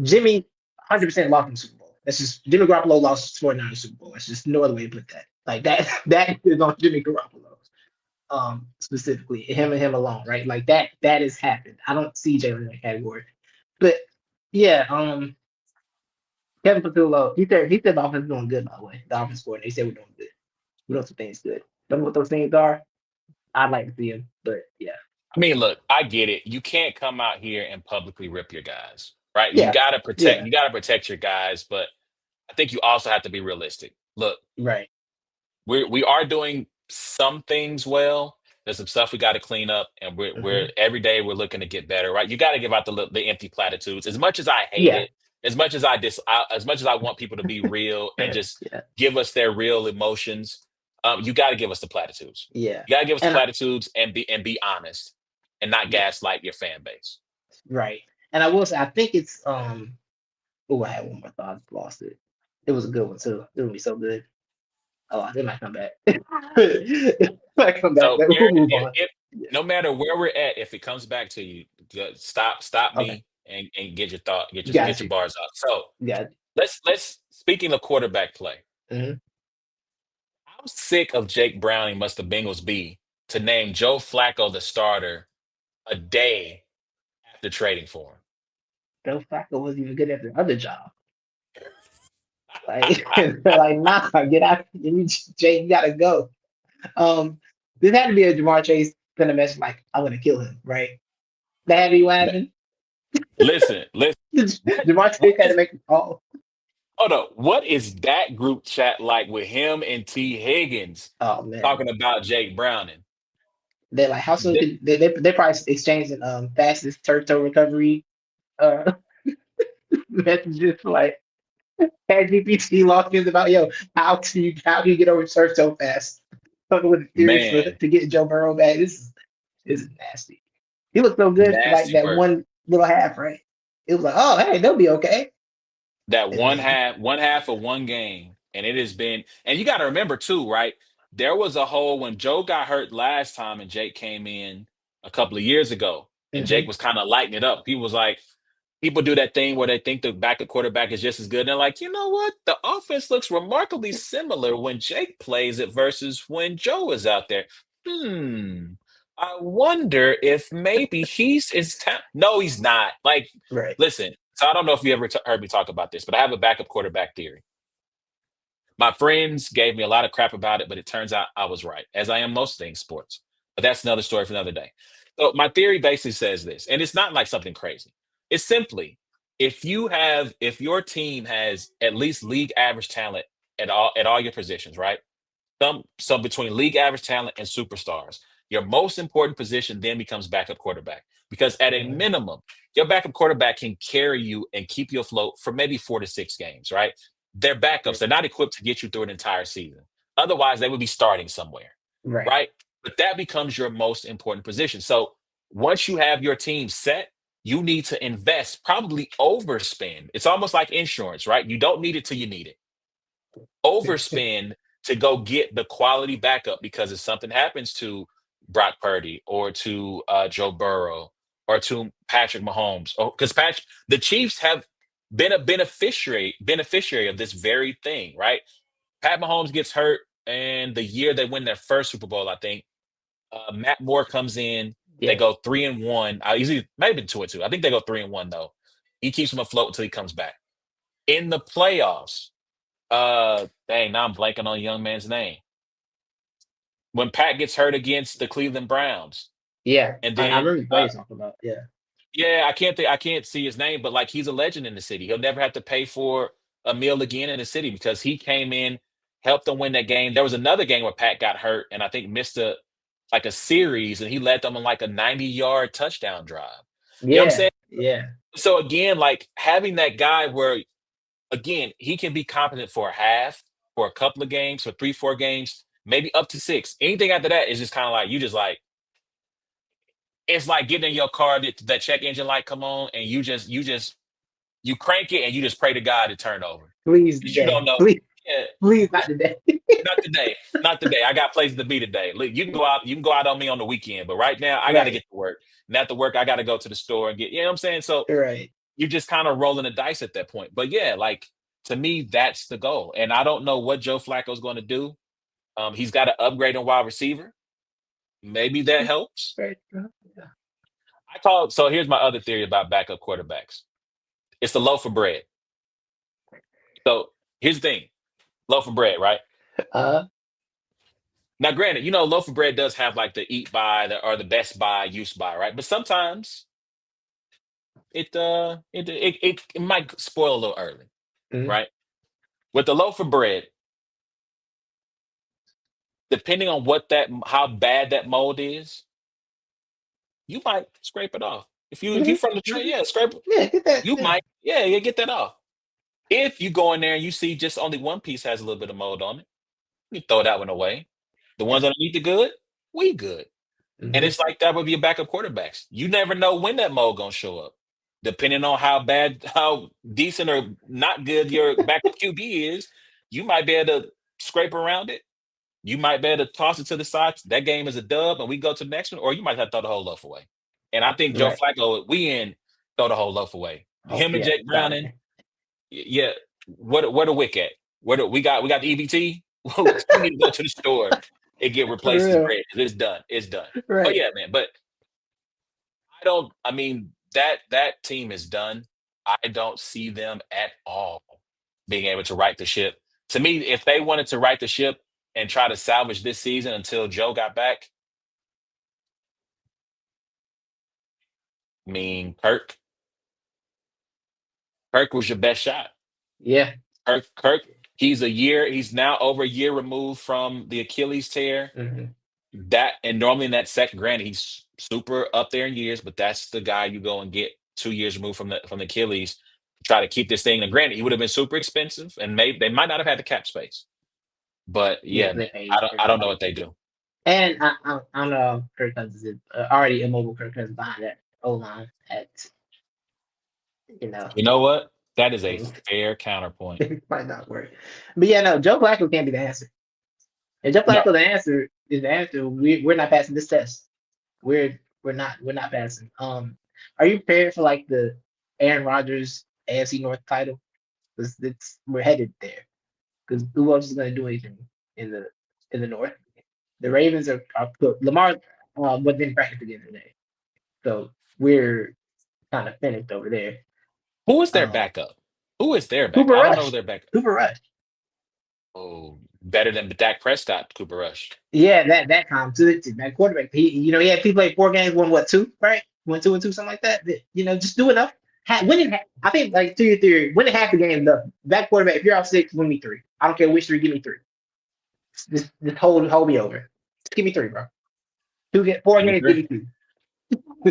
Jimmy 100% lost in the Super Bowl. That's just Jimmy Garoppolo lost 49 Super Bowl. That's just no other way to put that. Like that that is on Jimmy Garoppolo. Specifically, him and him alone, right? Like that has happened. I don't see Jalen in that category. But yeah, Kevin Patullo, he said the offense is doing good, by the way. The offense coordinator, he said we're doing good. We know some things good. Don't know what those things are. I'd like to see him, but yeah. I mean, look, I get it. You can't come out here and publicly rip your guys, right? You Yeah, gotta protect. yeah, You gotta protect your guys, but I think you also have to be realistic. Look, right, we are doing some things well. There's some stuff we got to clean up, and we're hmm every day we're looking to get better, right? You got to give out the empty platitudes. As much as I hate yeah, it, as much as I want people to be real and just yeah, give us their real emotions, you got to give us the platitudes. yeah, You got to give us the and platitudes and be honest and not yeah, gaslight your fan base. right. And I will say, I think it's Oh, I had one more thought. I lost it. It was a good one too. It would be so good. Oh, it might come back. It might come back, So, but Pierre, we'll move on. if Yeah. no matter where we're at, if it comes back to you, stop Okay. me and get your thought, get Got your you. bars out. So Got let's speaking of quarterback play. you. How sick of Jake Browning must the Bengals be to name Joe Flacco the starter a day after trading for Joe Flacco wasn't even good at the other job. Like, him? like, nah, get out. Jay, you gotta go. Um, this had to be a Jamar Chase gonna message like, I'm gonna kill him, right? That had to be what happened. Listen. What Jamar what Chase had to is make the call. hold on? What is that group chat like with him and T Higgins Oh man. talking about Jake Browning? They're like, how soon Th- could they probably exchanging fastest turtle recovery uh messages like had GPT logins about how can you get over surf so fast? Talking with the theory Man, to get Joe Burrow back. This is nasty. He looked so good for like nasty that work. one little half, right? It was like, oh hey, they'll be okay. That And then one half of one game, and it has been. And you got to remember too, right? There was a hole when Joe got hurt last time, and Jake came in a couple of years ago, and Jake hmm was kind of lighting it up. He was like, people do that thing where they think the backup quarterback is just as good. And they're like, you know what? The offense looks remarkably similar when Jake plays it versus when Joe is out there. Hmm. I wonder if maybe No, he's not. Like, right. listen. So I don't know if you ever heard me talk about this, but I have a backup quarterback theory. My friends gave me a lot of crap about it, but it turns out I was right, as I am most things sports. But that's another story for another day. So my theory basically says this, and it's not like something crazy. It's simply if your team has at least league average talent at all your positions, right? So between league average talent and superstars, your most important position then becomes backup quarterback. Because at a Mhm. minimum, your backup quarterback can carry you and keep you afloat for maybe 4 to 6 games, right? They're backups. Right. They're not equipped to get you through an entire season. Otherwise, they would be starting somewhere, Right. right? But that becomes your most important position. So once you have your team set, you need to invest, probably overspend. It's almost like insurance, right? You don't need it till you need it. Overspend to go get the quality backup because if something happens to Brock Purdy or to Joe Burrow or to Patrick Mahomes, or because the Chiefs have been a beneficiary of this very thing, right? Pat Mahomes gets hurt, and the year they win their first Super Bowl, I think Matt Moore comes in. They Yeah. go 3-1. Usually maybe 2-2. I think they go 3-1 though. He keeps them afloat until he comes back in the playoffs. Dang, now I'm blanking on the young man's name. When Pat gets hurt against the Cleveland Browns, Yeah. and I then remember the play you're talking about. Yeah. yeah, I can't see his name, but like he's a legend in the city. He'll never have to pay for a meal again in the city because he came in, helped them win that game. There was another game where Pat got hurt and I think missed a series, and he led them on like a 90-yard touchdown drive. You know what I'm Yeah. saying? Yeah. So again, like having that guy where again, he can be competent for a half, for a couple of games, for 3, 4 games, maybe up to six. Anything after that is just kind of like you just like it's like getting in your car that check engine light come on and you crank it and you just pray to God to turn over Please because you don't today. know. Please, Yeah, please not today. not today, not today. I got places to be today. Look, you can go out on me on the weekend, but right now I got to Right. get to work. And after work, I got to go to the store and get. You know what I'm saying? So Right. you're just kind of rolling the dice at that point. But yeah, like to me, that's the goal. And I don't know what Joe Flacco's going to do. He's got to upgrade on wide receiver. Maybe that helps. Right. Yeah. So here's my other theory about backup quarterbacks. It's the loaf of bread. So here's the thing. Loaf of bread, right? Uh, Now, granted, loaf of bread does have like the eat by or the best by use by, right? But sometimes it might spoil a little early, Mhm. right? With the loaf of bread, depending on how bad that mold is, you might scrape it off. If you Mhm. from the tray, Mhm. yeah, scrape it. Yeah, get that. You Yeah. might, yeah, get that off. If you go in there and you see just only one piece has a little bit of mold on it, you throw that one away. The ones underneath the good, we good. And Mhm. it's like that with your backup quarterbacks. You never know when that mold gonna show up. Depending on how decent or not good your backup QB is, you might be able to scrape around it. You might be able to toss it to the side. That game is a dub, and we go to the next one, or you might have to throw the whole loaf away. And I think Joe Right. Flacco, throw the whole loaf away. Oh Him and yeah. Jake Got Browning, it. yeah. Where the wick at? We got the EBT. We need to go to the store and get For replaced as real. bread. It's done. It's done. But Right. yeah, man. But I don't. I mean that team is done. I don't see them at all being able to right the ship. To me, if they wanted to right the ship and try to salvage this season until Joe got back, I mean Kirk was your best shot. Yeah. Kirk, he's now over a year removed from the Achilles tear. Mhm. That and normally in that second, granted, he's super up there in years, but that's the guy you go and get 2 years removed from the Achilles, try to keep this thing. And granted, he would have been super expensive, and maybe they might not have had the cap space. But Yeah. yeah, man, They I paid don't I don't know everybody. what they do. And I don't know. Kirk Cousins is already immobile. Kirk Cousins behind that O line at you know. You know what? That is a mm, fair counterpoint. it might not work. But yeah, no. Joe Flacco can't be the answer. If Joe No, Flacco is the answer, we're not passing this test. We're not passing. Are you prepared for like the Aaron Rodgers AFC North title? Because we're headed there. Because who else is going to do anything in the in the North? The Ravens are good. Lamar wasn't in practice again today, so we're kind of finished over there. who is their Um, backup? Who is their backup? Cooper I don't know who Rush, their backup. Cooper Rush. Oh, better than Dak Prescott, Cooper Rush. Yeah, that comes to that quarterback. He had he played 4 games, won what two, right? Won 2-2, something like that. Just do enough. Winning, I think like to your theory, winning half the game. That quarterback, if you're out 6, win me 3. I don't care which 3, give me 3. Just hold me over. Just give me 3, bro. 4 Give me games, give three. me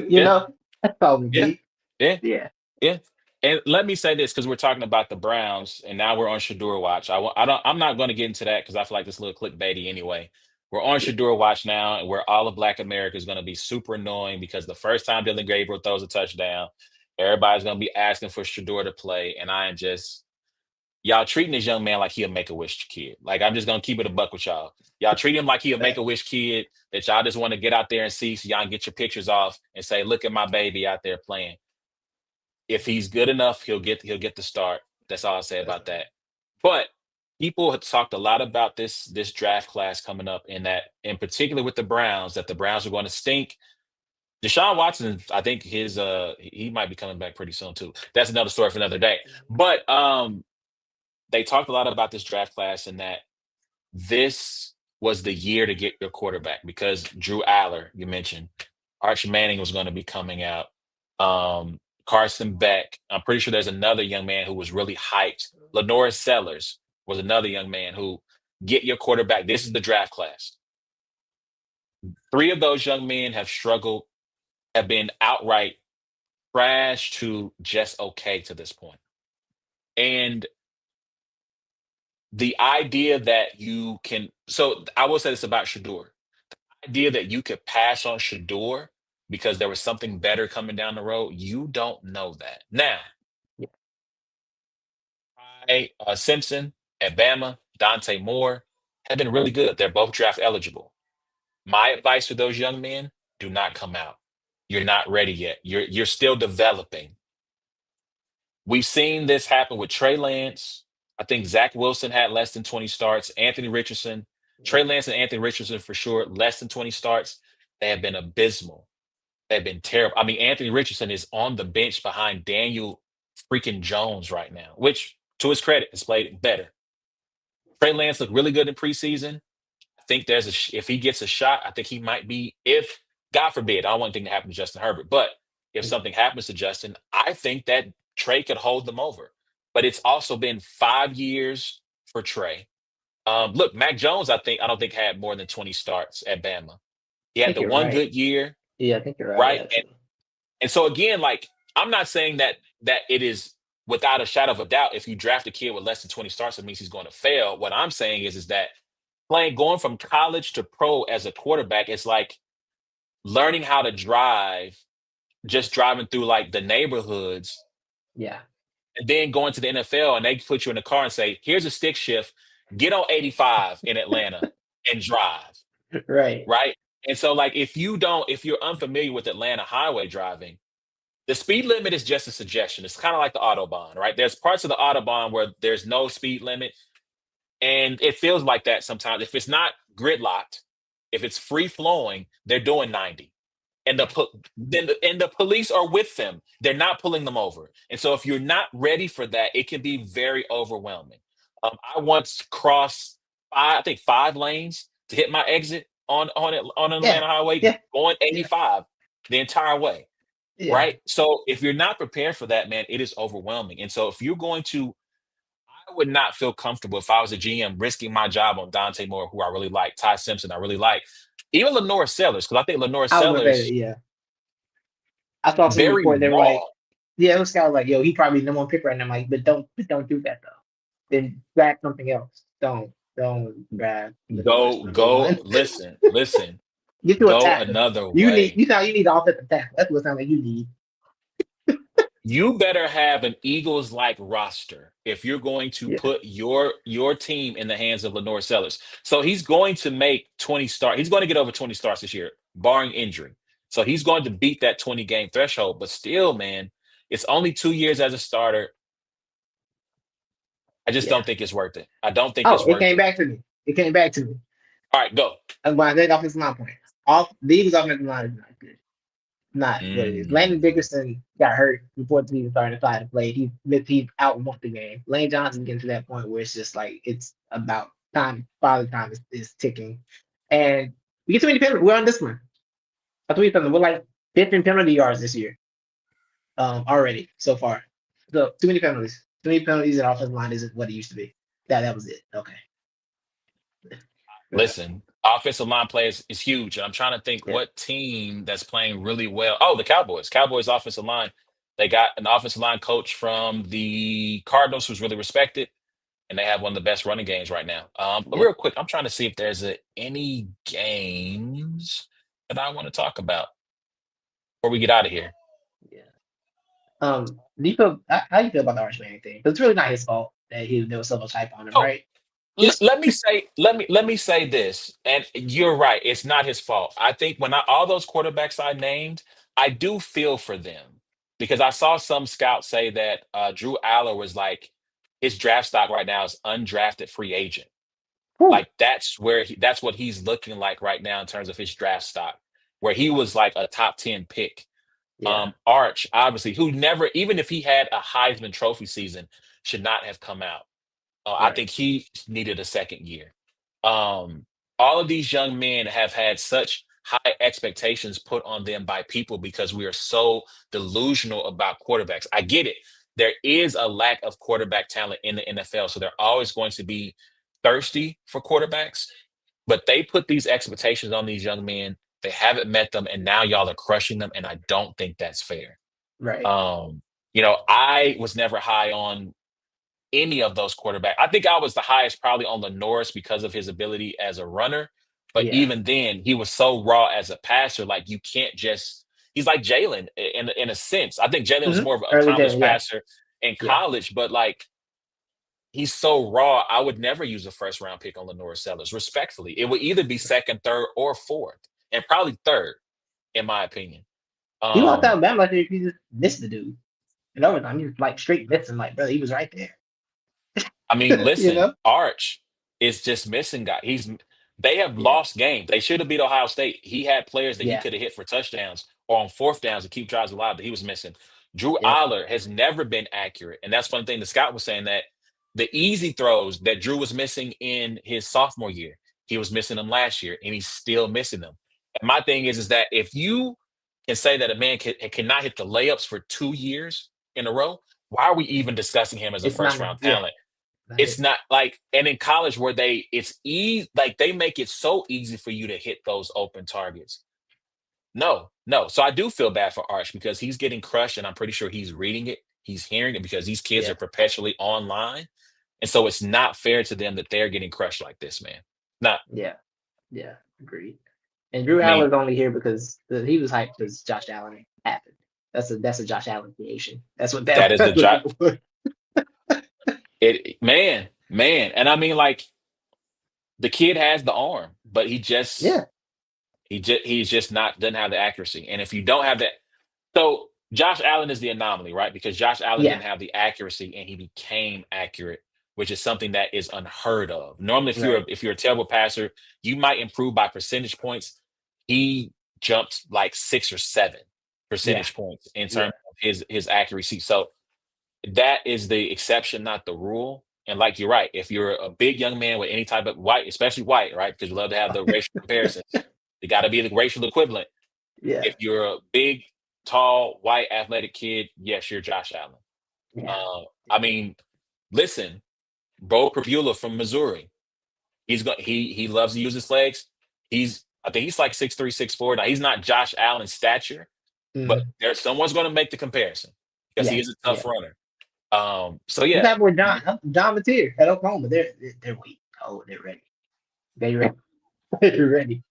2. Yeah, That's all we yeah, need. yeah. Yeah. Yeah. And let me say this because we're talking about the Browns, and now we're on Shador watch. I'm not going to get into that because I feel like this a little clickbaity anyway. We're on Yeah. Shador watch now, and where all of Black America is going to be super annoying because the first time Dylan Gabriel throws a touchdown, everybody's going to be asking for Shador to play, and I am just y'all treating this young man like he a Make a Wish kid. Like I'm just gonna keep it a buck with y'all. Y'all treat him like he a Make a Wish kid that y'all just want to get out there and see, so y'all can get your pictures off and say, "Look at my baby out there playing." If he's good enough, he'll get the start. That's all I'll say That's about that. But people have talked a lot about this draft class coming up, in that, in particular with the Browns, that the Browns are going to stink. Deshaun Watson, I think he might be coming back pretty soon too. That's another story for another day. But they talked a lot about this draft class, and that this was the year to get your quarterback because Drew Aller, you mentioned, Arch Manning was going to be coming out. Carson Beck. I'm pretty sure there's another young man who was really hyped. Lenore Sellers was another young man who get your quarterback. This is the draft class. Three of those young men have struggled, have been outright trash to just okay to this point. And the idea that you can, so I will say this about Shador. Idea that you could pass on Shador because there was something better coming down the road, you don't know that. Now, yeah. Simpson at Bama, Dante Moore have been really good. They're both draft eligible. My advice to those young men: do not come out. You're not ready yet. You're still developing. We've seen this happen with Trey Lance. I think Zach Wilson had less than 20 starts. Anthony Richardson, Trey Lance and Anthony Richardson for sure, less than 20 starts. They have been abysmal. They've been terrible. I mean, Anthony Richardson is on the bench behind Daniel freaking Jones right now, which, to his credit, has played better. Trey Lance looked really good in preseason. think if he gets a shot, I think he might be, if God forbid, I don't want anything to happen to Justin Herbert, but if something happens to Justin, I think that Trey could hold them over. But it's also been 5 years for Trey. Look, Mac Jones, I don't think had more than 20 starts at Bama. He I had think the you're one right. good year, Yeah, I think you're right. right? Yeah, too. And so again, like I'm not saying that it is without a shadow of a doubt. If you draft a kid with less than 20 starts, it means he's going to fail. What I'm saying is that playing going from college to pro as a quarterback is like learning how to drive, just driving through like the neighborhoods, Yeah. and then going to the NFL and they put you in the car and say, "Here's a stick shift. Get on 85 in Atlanta and drive." Right. Right. And so, like, if you're unfamiliar with Atlanta highway driving, the speed limit is just a suggestion. It's kind of like the Autobahn, right? There's parts of the Autobahn where there's no speed limit, and it feels like that sometimes. If it's not gridlocked, if it's free flowing, they're doing 90. And the police are with them. They're not pulling them over. And so if you're not ready for that, it can be very overwhelming. I once crossed I think 5 lanes to hit my exit on an Yeah. Atlanta highway, Yeah. going Yeah. 85 the entire way. Yeah. Right. So if you're not prepared for that, man, it is overwhelming. And so if you're going to, I would not feel comfortable if I was a GM risking my job on Dante Moore, who I really like, Ty Simpson, I really like, even Lenore Sellers, because I think Lenore I was gonna say that. Sellers Yeah. I saw some very report. They were like, raw. yeah, it was kind of like, yo, he probably number one pick right now. I'm like, but don't do that though. Then grab something else. Don't grab Lenore's number Go, one. listen, Get to a go tackle. another way. You need offensive tackle. That's what it sounds like you need. You better have an Eagles like roster if you're going to Yeah. put your team in the hands of Lenore Sellers. So he's going to make 20 starts. He's going to get over 20 starts this year, barring injury. So he's going to beat that 20 game threshold. But still, man, it's only 2 years as a starter. I just Yeah. don't think it's worth it. I don't think Oh, it's it worth came it. back to me. It came back to me. All right, go. That's why that offensive line point. Off the Eagles offensive line is not good. Not what it is. Landon Mm, Dickerson got hurt before the season started, decided to play. He's out once the game. Lane Johnson getting to that point where it's just like it's about time. Father time is ticking, and we get too many penalties. We're on this one. I tweeted something. We're like 15 penalty yards this year, already so far. So too many penalties. Too many penalties. And offensive line isn't what it used to be. That was it. Okay. Yeah. listen, offensive line plays is huge. And I'm trying to think Yeah. what team that's playing really well. Oh, the Cowboys. Cowboys offensive line. They got an offensive line coach from the Cardinals who's really respected, and they have one of the best running games right now. But Yep. real quick, I'm trying to see if there's any games that I want to talk about before we get out of here. Yeah. Do you feel how do you feel about the Arch Manning thing? 'Cause it's really not his fault that there was so much hype on him, So right? He's let me say this, and you're right. It's not his fault. I think all those quarterbacks I named, I do feel for them because I saw some scouts say that Drew Aller was like his draft stock right now is undrafted free agent. whew, Like that's what he's looking like right now in terms of his draft stock, where he was like a top 10 pick. yeah, Arch, obviously, who never, even if he had a Heisman Trophy season, should not have come out. I right. think he needed a second year. Um, all of these young men have had such high expectations put on them by people because we are so delusional about quarterbacks. I get it. There is a lack of quarterback talent in the NFL, so they're always going to be thirsty for quarterbacks. But they put these expectations on these young men. They haven't met them, and now y'all are crushing them. And I don't think that's fair. Right. Um, I was never high on any of those quarterbacks. I think I was the highest probably on Norris because of his ability as a runner. But Yeah. even then, he was so raw as a passer. Like you can't just. He's like Jalen in a sense. I think Jalen was more of an Early day, accomplished yeah. passer in Yeah. college, but like he's so raw. I would never use a first round pick on Lenore Sellers. Respectfully, it would either be second, third, or fourth, and probably third, in my opinion. He walked Um, out of Bama like he just missed the dude. And overtime, he was like straight missing, like, brother, he was right there. I mean, You listen, know? Arch is just missing guy. They have Yeah. lost games. They should have beat Ohio State. He had players that he Yeah. could have hit for touchdowns or on fourth downs to keep drives alive that he was missing. Drew Yep. Aller has never been accurate. And that's one thing the scout was saying that the easy throws that Drew was missing in his sophomore year, He was missing them last year, and he's still missing them. And my thing is that if you can say that a man cannot hit the layups for 2 years in a row, why are we even discussing him as a It's first not round yeah, talent? not It's it. not like, and in college where it's easy, like they make it so easy for you to hit those open targets. No, no. So I do feel bad for Arch because he's getting crushed, and I'm pretty sure he's reading it. He's hearing it because these kids Yeah, are perpetually online. And so it's not fair to them that they're getting crushed like this, man. Not, yeah, yeah. Agreed. And Drew I mean, Allen's only here because he was hyped because Josh Allen happened. That's a Josh Allen creation. That's what that is the that's what job. people put. Man. And I mean, like, the kid has the arm, but Yeah. he's just not doesn't have the accuracy. And if you don't have that, so Josh Allen is the anomaly, right? Because Josh Allen Yeah. didn't have the accuracy and he became accurate, which is something that is unheard of. Normally, Right. if you're a terrible passer, you might improve by percentage points. He jumped like 6 or 7 Yeah. percentage points in Yeah. terms of his accuracy. So that is the exception, not the rule. And like you're right, if you're a big young man with any type of white, especially white, right? Because you love to have the racial comparisons, you got to be the racial equivalent. Yeah. If you're a big, tall, white, athletic kid, yes, you're Josh Allen. Yeah. I mean, listen, Bo Prabula from Missouri, he loves to use his legs. I think he's like 6'3", 6'4". Now he's not Josh Allen's stature, but Mm. there's someone's going to make the comparison because he Yeah. is a tough Yeah. runner. So What's yeah, happened with John Mateer at Oklahoma? They're weak. Oh, they're ready. They ready. They're ready.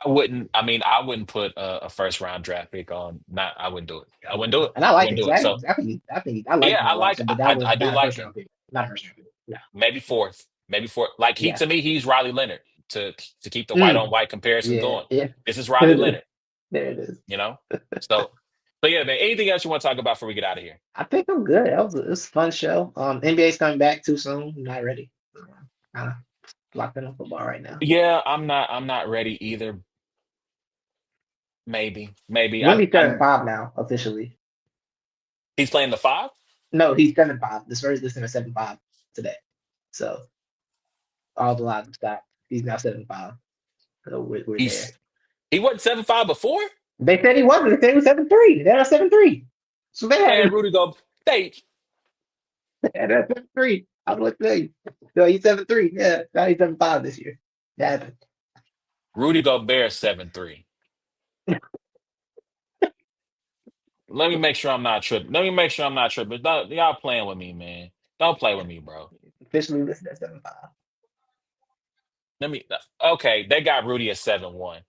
I wouldn't put a first round draft pick on. Not, I wouldn't do it. I wouldn't do it. And I I like wouldn't him. do So it. So I like yeah, him a lot. So, but that was I do not a like first him. round pick. Not a first round pick. No. Maybe fourth, maybe fourth. Like Yeah. to me, he's Riley Leonard to keep the white on Mm. white comparison Yeah. going. Yeah. This is Riley there Leonard, it is. you know. So, yeah, man. Anything else you want to talk about before we get out of here? I think I'm good. It was a fun show. NBA's coming back too soon. I'm not ready. Kind of locked in on football right now. Yeah, I'm not ready either. Maybe. Wemby's turning 5 now officially. He's playing the five. No, he's turning 5. The Spurs listed him at 7'5" today. So all the lines have stopped. He's now 7'5". So we're there. He's he wasn't 7'5" before. They said he wasn't. They said he was 7'3". They're at 7'3". So they had And him Rudy go, hey, at 7'3". I was like, no, he's 7'3". Yeah, now he's 7'5" this year. It happened. Rudy Gobert 7'3". Let me make sure I'm not tripping. Let me make sure I'm not tripping. Y'all playing with me, man. Don't play Yeah, with me, bro. officially listed at 7'5". Let me. Okay, they got Rudy at 7'1".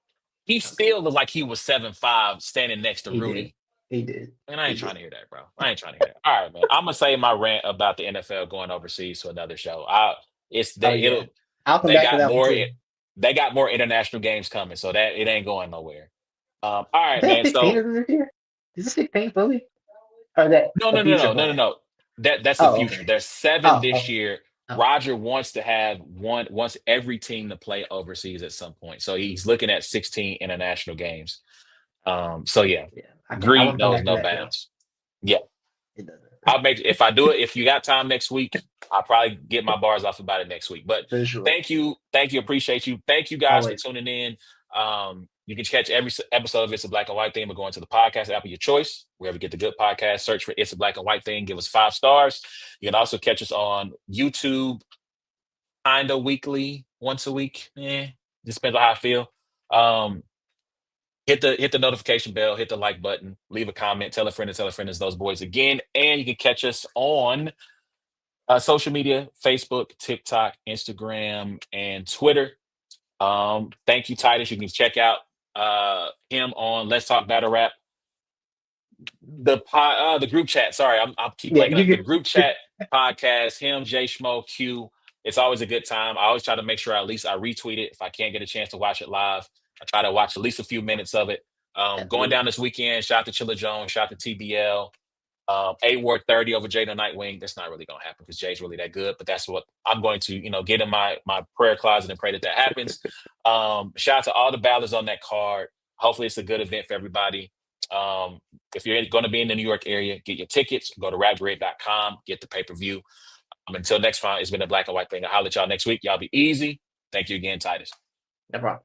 He Okay, still looked like he was 7'5" standing next to he did. Rudy. He did. Man, I He ain't trying did. to hear that, bro. I ain't trying to hear that. All right, man. I'm gonna save my rant about the NFL going overseas to another show. Oh yeah, It'll I'll come they back for got that one more too. they got more international games coming, so that it ain't going nowhere. All right, Is that man. 16 So this year? Is it 16 fully? Or is that no, a no, no, future no, no, no, plan? no. That's the Oh, future. okay. There's 7 Oh, this okay. year. Okay. Roger wants to have wants every team to play overseas at some point. So he's looking at 16 international games. So yeah, Yeah, I greed want to come knows back for no that though. bounds. Yeah, It doesn't. I'll make if I do it. If you got time next week, I'll probably get my bars off about it next week. But For sure. thank you, appreciate you. Thank you guys for Always. tuning in. You can catch every episode of It's a Black and White Thing by going to the podcast app of your choice, wherever you get the good podcast. Search for It's a Black and White Thing. Give us 5 stars. You can also catch us on YouTube, kinda weekly, once a week. Just depends on how I feel. Um, hit the notification bell, hit the like button, leave a comment, tell a friend to tell a friend. It's those boys again, and you can catch us on social media: Facebook, TikTok, Instagram, and Twitter. Thank you, Titus. You can check out him on Let's Talk Battle Rap, the group chat. Sorry, I'll keep Yeah, blanking you out the can. group chat podcast. Him, Jay Schmo, Q. It's always a good time. I always try to make sure at least I retweet it if I can't get a chance to watch it live. I try to watch at least a few minutes of it. Going down Absolutely. this weekend, shout out to Chilla Jones, shout out to TBL. A Ward 30 over Jada Nightwing. That's not really gonna happen because Jay's really that good, but that's what I'm going to, get in my prayer closet and pray that happens. Shout out to all the battlers on that card. Hopefully it's a good event for everybody. If you're going to be in the New York area, get your tickets, go to rapgrid.com, get the pay-per-view. Until next time, it's been a black and white thing. I'll holler at y'all next week. Y'all be easy. Thank you again, Titus. No problem.